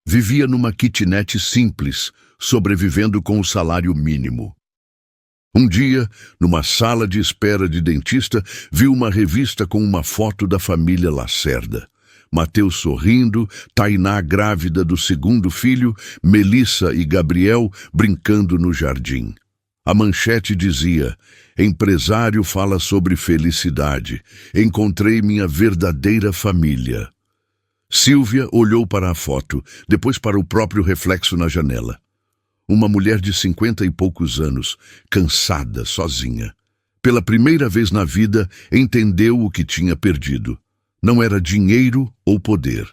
Vivia numa kitnet simples, sobrevivendo com o salário mínimo. Um dia, numa sala de espera de dentista, viu uma revista com uma foto da família Lacerda. Mateus sorrindo, Tainá grávida do 2º filho, Melissa e Gabriel brincando no jardim. A manchete dizia: empresário fala sobre felicidade. Encontrei minha verdadeira família. Sílvia olhou para a foto, depois para o próprio reflexo na janela. Uma mulher de 50 e poucos anos, cansada, sozinha. Pela primeira vez na vida, entendeu o que tinha perdido. Não era dinheiro ou poder.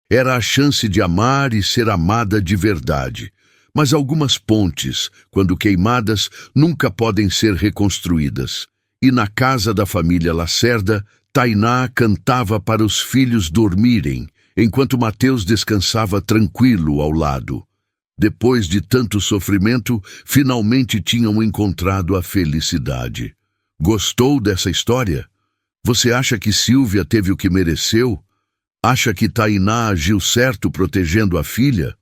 Era a chance de amar e ser amada de verdade. Mas algumas pontes, quando queimadas, nunca podem ser reconstruídas. e na casa da família Lacerda, Tainá cantava para os filhos dormirem, enquanto Mateus descansava tranquilo ao lado. Depois de tanto sofrimento, finalmente tinham encontrado a felicidade. Gostou dessa história? Você acha que Silvia teve o que mereceu? Acha que Tainá agiu certo protegendo a filha?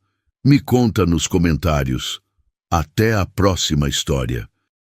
Me conta nos comentários. Até a próxima história.